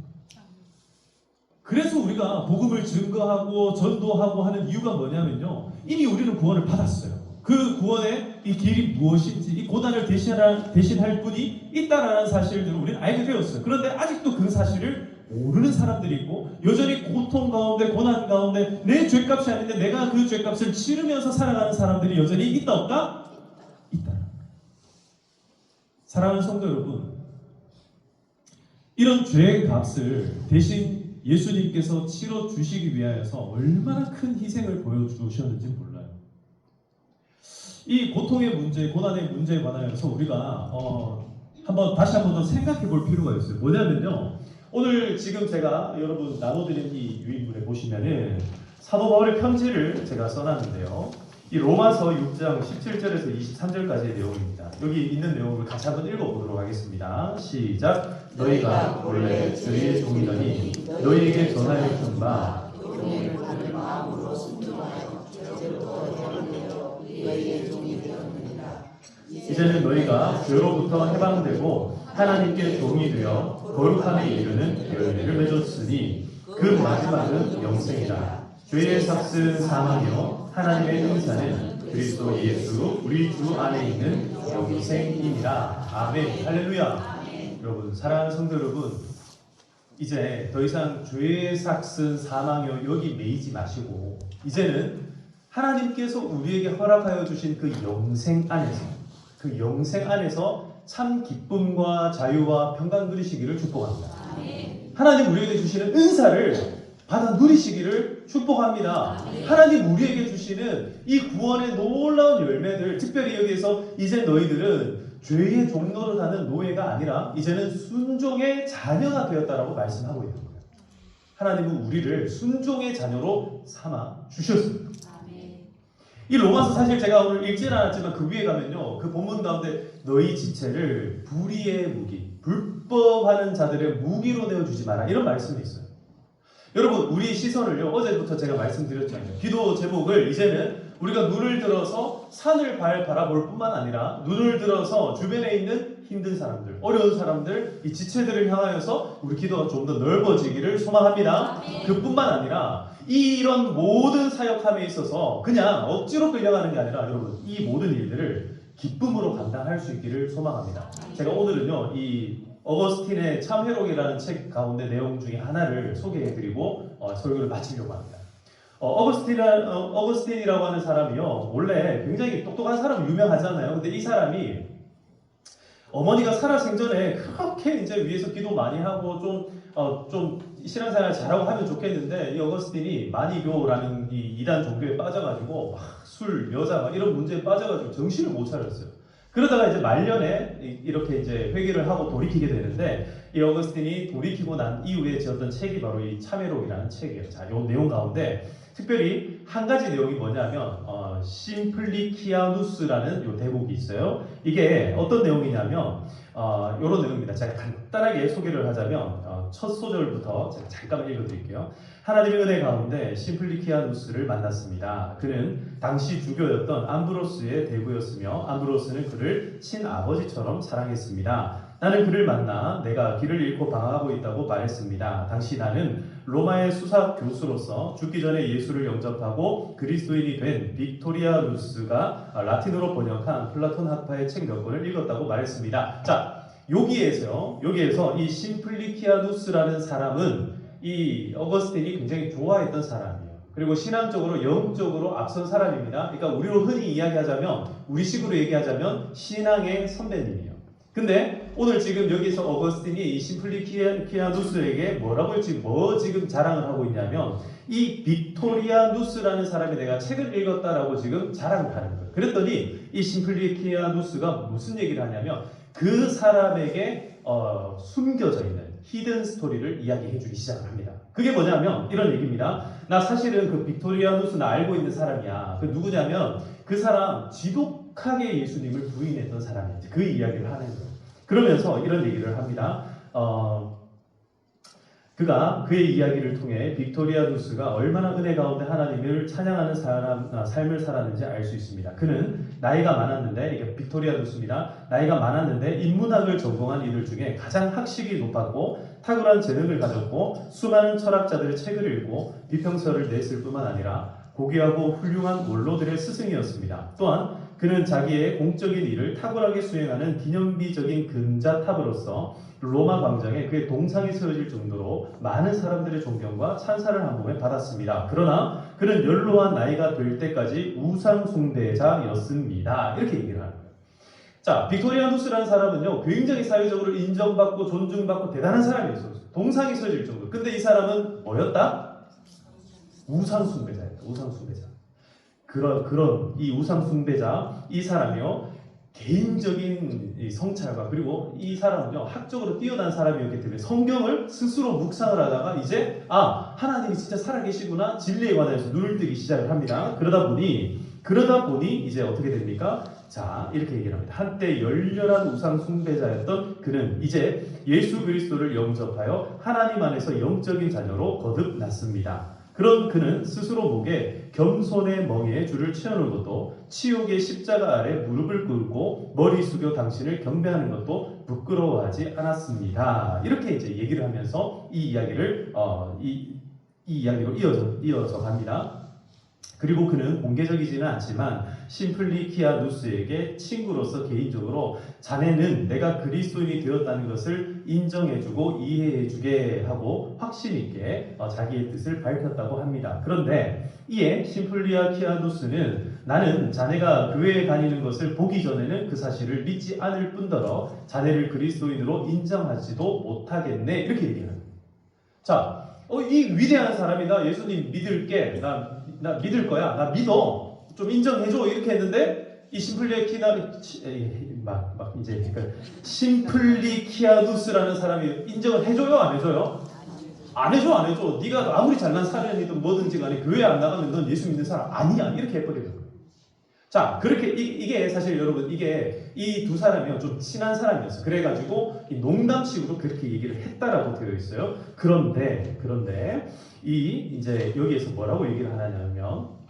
그래서 우리가 복음을 증거하고 전도하고 하는 이유가 뭐냐면요 이미 우리는 구원을 받았어요. 그 구원의 이 길이 무엇인지, 이 고난을 대신할 분이 있다라는 사실들을 우리는 알게 되었어요. 그런데 아직도 그 사실을 모르는 사람들이 있고 여전히 고통 가운데 고난 가운데 내 죄값이 아닌데 내가 그 죄값을 치르면서 살아가는 사람들이 여전히 있다 없다? 있다. 사랑하는 성도 여러분, 이런 죄의 값을 대신 예수님께서 치러주시기 위하여서 얼마나 큰 희생을 보여주셨는지 몰라요. 이 고통의 문제, 고난의 문제에 관하여서 우리가 다시 한번 더 생각해 볼 필요가 있어요. 뭐냐면요, 오늘 지금 제가 여러분 나눠드린 이 유인물에 보시면은 사도 바울의 편지를 제가 써놨는데요. 이 로마서 6장 17절에서 23절까지의 내용입니다. 여기 있는 내용을 같이 한번 읽어보도록 하겠습니다. 시작. 너희가 원래 주의 종이더니 너희에게 전하여 준 바 은혜를 받을 마음으로 순종하여 죄로부터 해방되어 너희의 종이 되었느니라. 이제는 너희가 죄로부터 해방되고 하나님께 종이 되어 거룩함에 이르는 열매를 맺었으니 그 마지막은 영생이라. 죄의 삭은 사망이요 하나님의 은사는 그리스도 예수 우리 주 안에 있는 영생이니라. 아멘. 할렐루야. 여러분 사랑하는 성도 여러분, 이제 더 이상 죄의 삭은 사망이요 여기 매이지 마시고 이제는 하나님께서 우리에게 허락하여 주신 그 영생 안에서 참 기쁨과 자유와 평강 누리시기를 축복합니다. 하나님 우리에게 주시는 은사를 받아 누리시기를 축복합니다. 하나님 우리에게 주시는 이 구원의 놀라운 열매들, 특별히 여기에서 이제 너희들은 죄의 종로를 하는 노예가 아니라 이제는 순종의 자녀가 되었다라고 말씀하고 있는 거예요. 하나님은 우리를 순종의 자녀로 삼아 주셨습니다. 이 로마서 사실 제가 오늘 읽지는 않았지만 그 위에 가면요, 그 본문 가운데 너희 지체를 불의의 무기, 불법하는 자들의 무기로 내어주지 마라, 이런 말씀이 있어요. 여러분 우리 시선을요, 어제부터 제가 말씀드렸잖아요. 기도 제목을 이제는 우리가 눈을 들어서 산을 바라볼 뿐만 아니라 눈을 들어서 주변에 있는 힘든 사람들, 어려운 사람들, 이 지체들을 향하여서 우리 기도가 좀 더 넓어지기를 소망합니다. 그뿐만 아니라 이런 모든 사역함에 있어서 그냥 억지로 끌려가는 게 아니라 여러분 이 모든 일들을 기쁨으로 감당할 수 있기를 소망합니다. 제가 오늘은요 이 어거스틴의 참회록이라는 책 가운데 내용 중에 하나를 소개해드리고 설교를 마치려고 합니다. 어거스틴이라고 하는 사람이요 원래 굉장히 똑똑한 사람 유명하잖아요. 근데 이 사람이 어머니가 살아생전에 그렇게 이제 위에서 기도 많이 하고 좀 신앙생활 잘하고 하면 좋겠는데 이 어거스틴이 마니교라는 이 이단 종교에 빠져가지고 막 술, 여자 막 이런 문제에 빠져가지고 정신을 못 차렸어요. 그러다가 이제 말년에 이렇게 이제 회개를 하고 돌이키게 되는데 이 어거스틴이 돌이키고 난 이후에 지었던 책이 바로 이 참회록이라는 책이에요. 자, 요 내용 가운데 특별히 한 가지 내용이 뭐냐면 심플리키아누스라는 요 대목이 있어요. 이게 어떤 내용이냐면 요런 내용입니다. 제가 간단하게 소개를 하자면 첫 소절부터 제가 잠깐만 읽어드릴게요. 하나님의 은혜 가운데 심플리키아누스를 만났습니다. 그는 당시 주교였던 암브로스의 대부였으며 암브로스는 그를 친아버지처럼 사랑했습니다. 나는 그를 만나 내가 길을 잃고 방황하고 있다고 말했습니다. 당시 나는 로마의 수사 교수로서 죽기 전에 예수를 영접하고 그리스도인이 된 빅토리아누스가 라틴어로 번역한 플라톤 학파의 책 몇 권을 읽었다고 말했습니다. 자, 여기에서 이 심플리키아누스라는 사람은 이 어거스틴이 굉장히 좋아했던 사람이에요. 그리고 신앙적으로 영적으로 앞선 사람입니다. 그러니까 우리로 흔히 이야기하자면 우리식으로 얘기하자면 신앙의 선배님이에요. 근데 오늘 지금 여기서 어거스틴이 이 심플리키아누스에게 뭐라고 지금 자랑을 하고 있냐면 이 빅토리아누스라는 사람이 내가 책을 읽었다라고 지금 자랑을 하는 거예요. 그랬더니 이 심플리키아누스가 무슨 얘기를 하냐면 그 사람에게 숨겨져 있는 히든 스토리를 이야기해 주기 시작을 합니다. 그게 뭐냐면 이런 얘기입니다. 나 사실은 그 빅토리아누스 나 알고 있는 사람이야. 그 누구냐면 그 사람 지독하게 예수님을 부인했던 사람이야. 그 이야기를 하는 거예요. 그러면서 이런 얘기를 합니다. 그가 그의 이야기를 통해 빅토리아누스가 얼마나 은혜 가운데 하나님을 찬양하는 삶을 살았는지 알 수 있습니다. 그는 나이가 많았는데 이게 빅토리아누스입니다. 나이가 많았는데 인문학을 전공한 이들 중에 가장 학식이 높았고 탁월한 재능을 가졌고 수많은 철학자들의 책을 읽고 비평서를 냈을 뿐만 아니라 고귀하고 훌륭한 원로들의 스승이었습니다. 또한 그는 자기의 공적인 일을 탁월하게 수행하는 기념비적인 금자탑으로서 로마 광장에 그의 동상이 세워질 정도로 많은 사람들의 존경과 찬사를 한 몸에 받았습니다. 그러나 그는 연로한 나이가 될 때까지 우상 숭배자였습니다. 이렇게 얘기를 하는 거예요. 자, 빅토리아누스라는 사람은요 굉장히 사회적으로 인정받고 존중받고 대단한 사람이었어요. 동상이 세워질 정도. 근데 이 사람은 뭐였다? 우상 숭배자였다. 우상 숭배자. 그런 이 우상 숭배자 이 사람이요 개인적인 이 성찰과 그리고 이 사람은요 학적으로 뛰어난 사람이었기 때문에 성경을 스스로 묵상을 하다가 이제 하나님이 진짜 살아계시구나 진리에 관해서 눈을 뜨기 시작을 합니다. 그러다 보니 이제 어떻게 됩니까? 자, 이렇게 얘기를 합니다. 한때 열렬한 우상 숭배자였던 그는 이제 예수 그리스도를 영접하여 하나님 안에서 영적인 자녀로 거듭났습니다. 그런 그는 스스로 목에 겸손의 멍에에 줄을 채우는 것도 치욕의 십자가 아래 무릎을 꿇고 머리 숙여 당신을 경배하는 것도 부끄러워하지 않았습니다. 이렇게 이제 얘기를 하면서 이 이야기를 이 이야기로 이어져 갑니다. 그리고 그는 공개적이지는 않지만 심플리키아누스에게 친구로서 개인적으로 자네는 내가 그리스도인이 되었다는 것을 인정해주고 이해해주게 하고 확신있게 자기의 뜻을 밝혔다고 합니다. 그런데 이에 심플리키아누스는 나는 자네가 교회에 다니는 것을 보기 전에는 그 사실을 믿지 않을 뿐더러 자네를 그리스도인으로 인정하지도 못하겠네 이렇게 얘기합니다. 자, 이 위대한 사람이 나 예수님 믿을게 나 믿을 거야. 나 믿어. 좀 인정해줘. 이렇게 했는데 이 심플리키아누스라는 사람이 인정을 해줘요? 안 해줘요? 안 해줘. 네가 아무리 잘난 사람이든 뭐든지 간에 교회 안 나가면 넌 예수 믿는 사람 아니야. 이렇게 해버리는 거예요. 자, 그렇게 이게 사실 여러분 이게 이 두 사람이요 좀 친한 사람이었어요. 그래가지고 이 농담식으로 그렇게 얘기를 했다라고 되어 있어요. 그런데 이제 여기에서 뭐라고 얘기를 하냐면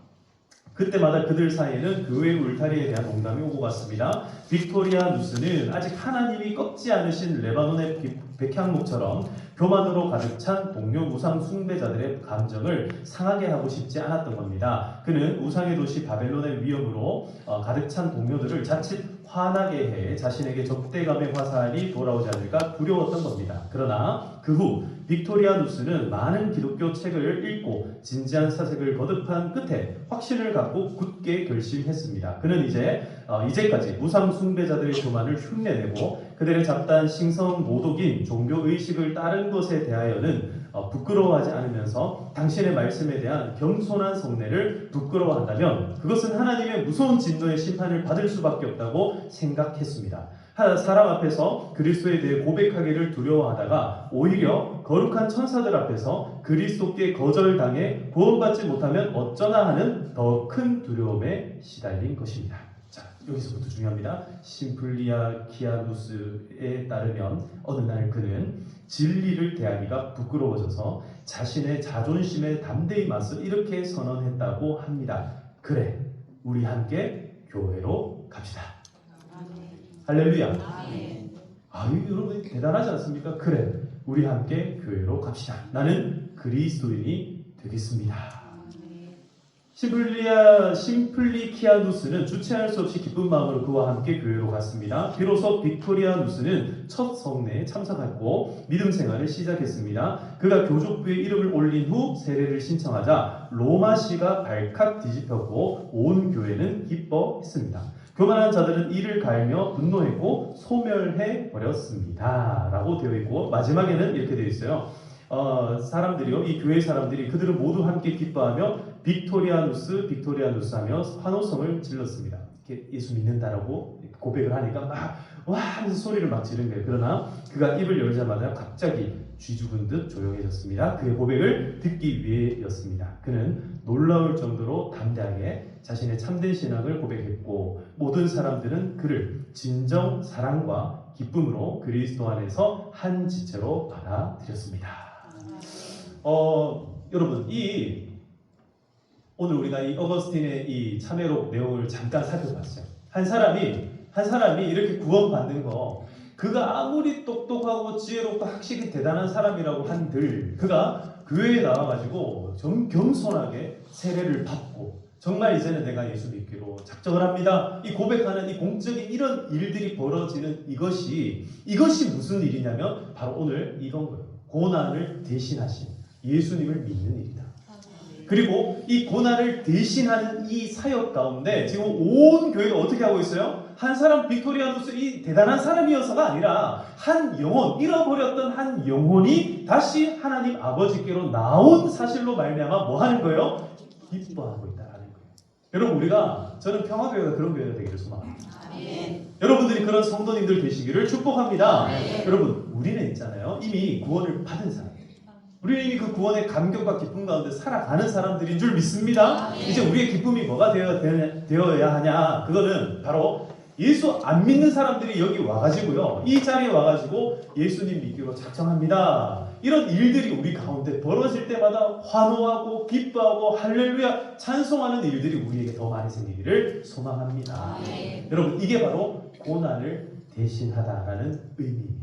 그때마다 그들 사이에는 교회 울타리에 대한 농담이 오고 갔습니다. 빅토리아 누스는 아직 하나님이 꺾지 않으신 레바논의 백향목처럼 교만으로 가득 찬 동료 우상 숭배자들의 감정을 상하게 하고 싶지 않았던 겁니다. 그는 우상의 도시 바벨론의 위협으로 가득 찬 동료들을 자칫 화나게 해 자신에게 적대감의 화살이 돌아오지 않을까 두려웠던 겁니다. 그러나 그 후 빅토리아 누스는 많은 기독교 책을 읽고 진지한 사색을 거듭한 끝에 확신을 갖고 굳게 결심했습니다. 그는 이제까지 우상 숭배자들의 교만을 흉내내고 그들의 잡다한 신성 모독인 종교 의식을 따른 것에 대하여는 부끄러워하지 않으면서 당신의 말씀에 대한 겸손한 속내를 부끄러워한다면 그것은 하나님의 무서운 진노의 심판을 받을 수밖에 없다고 생각했습니다. 사람 앞에서 그리스도에 대해 고백하기를 두려워하다가 오히려 거룩한 천사들 앞에서 그리스도께 거절당해 구원받지 못하면 어쩌나 하는 더 큰 두려움에 시달린 것입니다. 자, 여기서부터 중요합니다. 심플리아키아누스에 따르면 어느 날 그는 진리를 대하기가 부끄러워져서 자신의 자존심에 담대히 맞서 이렇게 선언했다고 합니다. 그래, 우리 함께 교회로 갑시다. 할렐루야. 여러분 대단하지 않습니까? 그래, 우리 함께 교회로 갑시다. 나는 그리스도인이 되겠습니다. 심플리키아누스는 주체할 수 없이 기쁜 마음으로 그와 함께 교회로 갔습니다. 비로소 빅토리아누스는 첫 성례에 참석했고 믿음 생활을 시작했습니다. 그가 교족부에 이름을 올린 후 세례를 신청하자 로마시가 발칵 뒤집혔고 온 교회는 기뻐했습니다. 교만한 자들은 이를 갈며 분노했고 소멸해 버렸습니다. 라고 되어 있고 마지막에는 이렇게 되어 있어요. 이 교회 사람들이 그들은 모두 함께 기뻐하며 빅토리아누스 하며 환호성을 질렀습니다. 예수 믿는다라고 고백을 하니까 와 하면서 소리를 막 지른 거예요. 그러나 그가 입을 열자마자 갑자기 쥐 죽은 듯 조용해졌습니다. 그의 고백을 듣기 위해였습니다. 그는 놀라울 정도로 담대하게 자신의 참된 신앙을 고백했고 모든 사람들은 그를 진정 사랑과 기쁨으로 그리스도 안에서 한 지체로 받아들였습니다. 여러분 오늘 우리가 이 어거스틴의 이 참회록 내용을 잠깐 살펴봤어요. 한 사람이 이렇게 구원받는 거, 그가 아무리 똑똑하고 지혜롭고 학식이 대단한 사람이라고 한들 그가 교회에 나와가지고 좀 겸손하게 세례를 받고 정말 이제는 내가 예수 믿기로 작정을 합니다. 이 고백하는 이 공적인 이런 일들이 벌어지는 이것이 무슨 일이냐면 바로 오늘 이런 거예요. 고난을 대신하신 예수님을 믿는 일이다. 그리고 이 고난을 대신하는 이 사역 가운데 지금 온 교회가 어떻게 하고 있어요? 한 사람 빅토리아누스 이 대단한 사람이어서가 아니라 한 영혼, 잃어버렸던 한 영혼이 다시 하나님 아버지께로 나온 사실로 말미암아 뭐 하는 거예요? 기뻐하고 있다라는 거예요. 여러분 저는 평화교회가 그런 교회가 되기를 소망합니다. 여러분들이 그런 성도님들 되시기를 축복합니다. 여러분 우리는 있잖아요. 이미 구원을 받은 사람. 우리는 이미 그 구원의 감격과 기쁨 가운데 살아가는 사람들인 줄 믿습니다. 이제 우리의 기쁨이 뭐가 되어야 하냐? 그거는 바로 예수 안 믿는 사람들이 여기 와가지고요. 이 자리에 와가지고 예수님 믿기로 작정합니다. 이런 일들이 우리 가운데 벌어질 때마다 환호하고 기뻐하고 할렐루야 찬송하는 일들이 우리에게 더 많이 생기기를 소망합니다. 여러분 이게 바로 고난을 대신하다라는 의미입니다.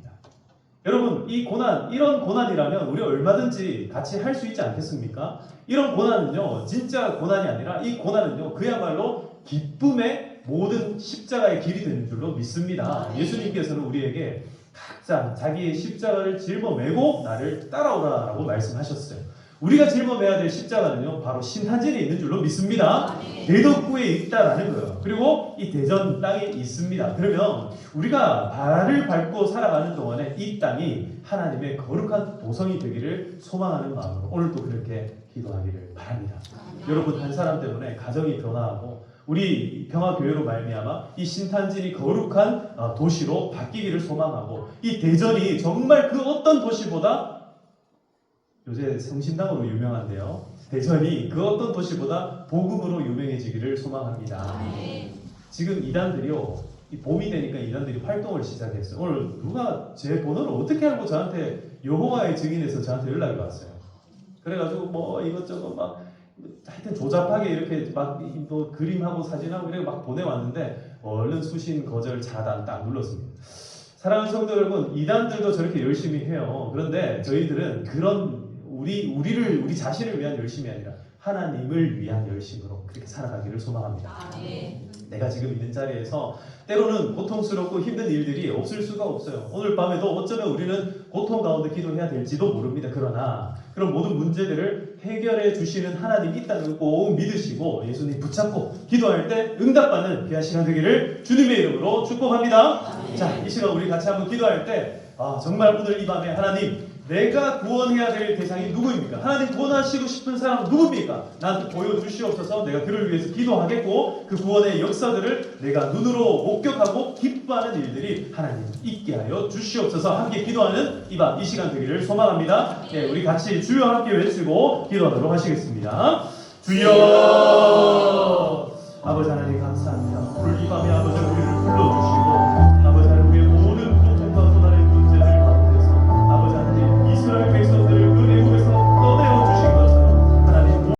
여러분 이런 고난이라면 우리 얼마든지 같이 할 수 있지 않겠습니까? 이런 고난은요 진짜 고난이 아니라 이 고난은요 그야말로 기쁨의 모든 십자가의 길이 되는 줄로 믿습니다. 예수님께서는 우리에게 각자 자기의 십자가를 짊어매고 나를 따라오라라고 말씀하셨어요. 우리가 짊어매야 될 십자가는요 바로 신탄진에 있는 줄로 믿습니다. 대덕구에 있다라는 거예요. 그리고 이 대전 땅에 있습니다. 그러면 우리가 발을 밟고 살아가는 동안에 이 땅이 하나님의 거룩한 도성이 되기를 소망하는 마음으로 오늘도 그렇게 기도하기를 바랍니다. 여러분 한 사람 때문에 가정이 변화하고 우리 평화교회로 말미암아 이 신탄진이 거룩한 도시로 바뀌기를 소망하고 이 대전이 정말 그 어떤 도시보다 요새 성심당으로 유명한데요. 대전이 그 어떤 도시보다 복음으로 유명해지기를 소망합니다. 지금 이단들이요. 이 봄이 되니까 이단들이 활동을 시작했어요. 오늘 누가 제 번호를 어떻게 알고 저한테 여호와의 증인에서 저한테 연락이 왔어요. 그래가지고 뭐 이것저것 막 하여튼 조잡하게 이렇게 막 뭐 그림하고 사진하고 이렇게 막 보내왔는데 얼른 수신 거절 차단 딱 눌렀습니다. 사랑하는 성도 여러분, 이단들도 저렇게 열심히 해요. 그런데 저희들은 그런 우리 자신을 위한 열심이 아니라 하나님을 위한 열심으로 그렇게 살아가기를 소망합니다. 내가 지금 있는 자리에서 때로는 고통스럽고 힘든 일들이 없을 수가 없어요. 오늘 밤에도 어쩌면 우리는 고통 가운데 기도해야 될지도 모릅니다. 그러나 그런 모든 문제들을 해결해 주시는 하나님이 있다는 걸 꼭 믿으시고 예수님 붙잡고 기도할 때 응답받는 귀한 시간 되기를 주님의 이름으로 축복합니다. 자, 이 시간 우리 같이 한번 기도할 때 정말 오늘 이 밤에 하나님, 내가 구원해야 될 대상이 누구입니까? 하나님 구원하시고 싶은 사람은 누굽니까? 나한테 보여주시옵소서. 내가 그를 위해서 기도하겠고 그 구원의 역사들을 내가 눈으로 목격하고 기뻐하는 일들이 하나님 있게 하여 주시옵소서. 함께 기도하는 이 밤 이 시간 되기를 소망합니다. 네, 우리 같이 주여 함께 외치고 기도하도록 하시겠습니다. 주여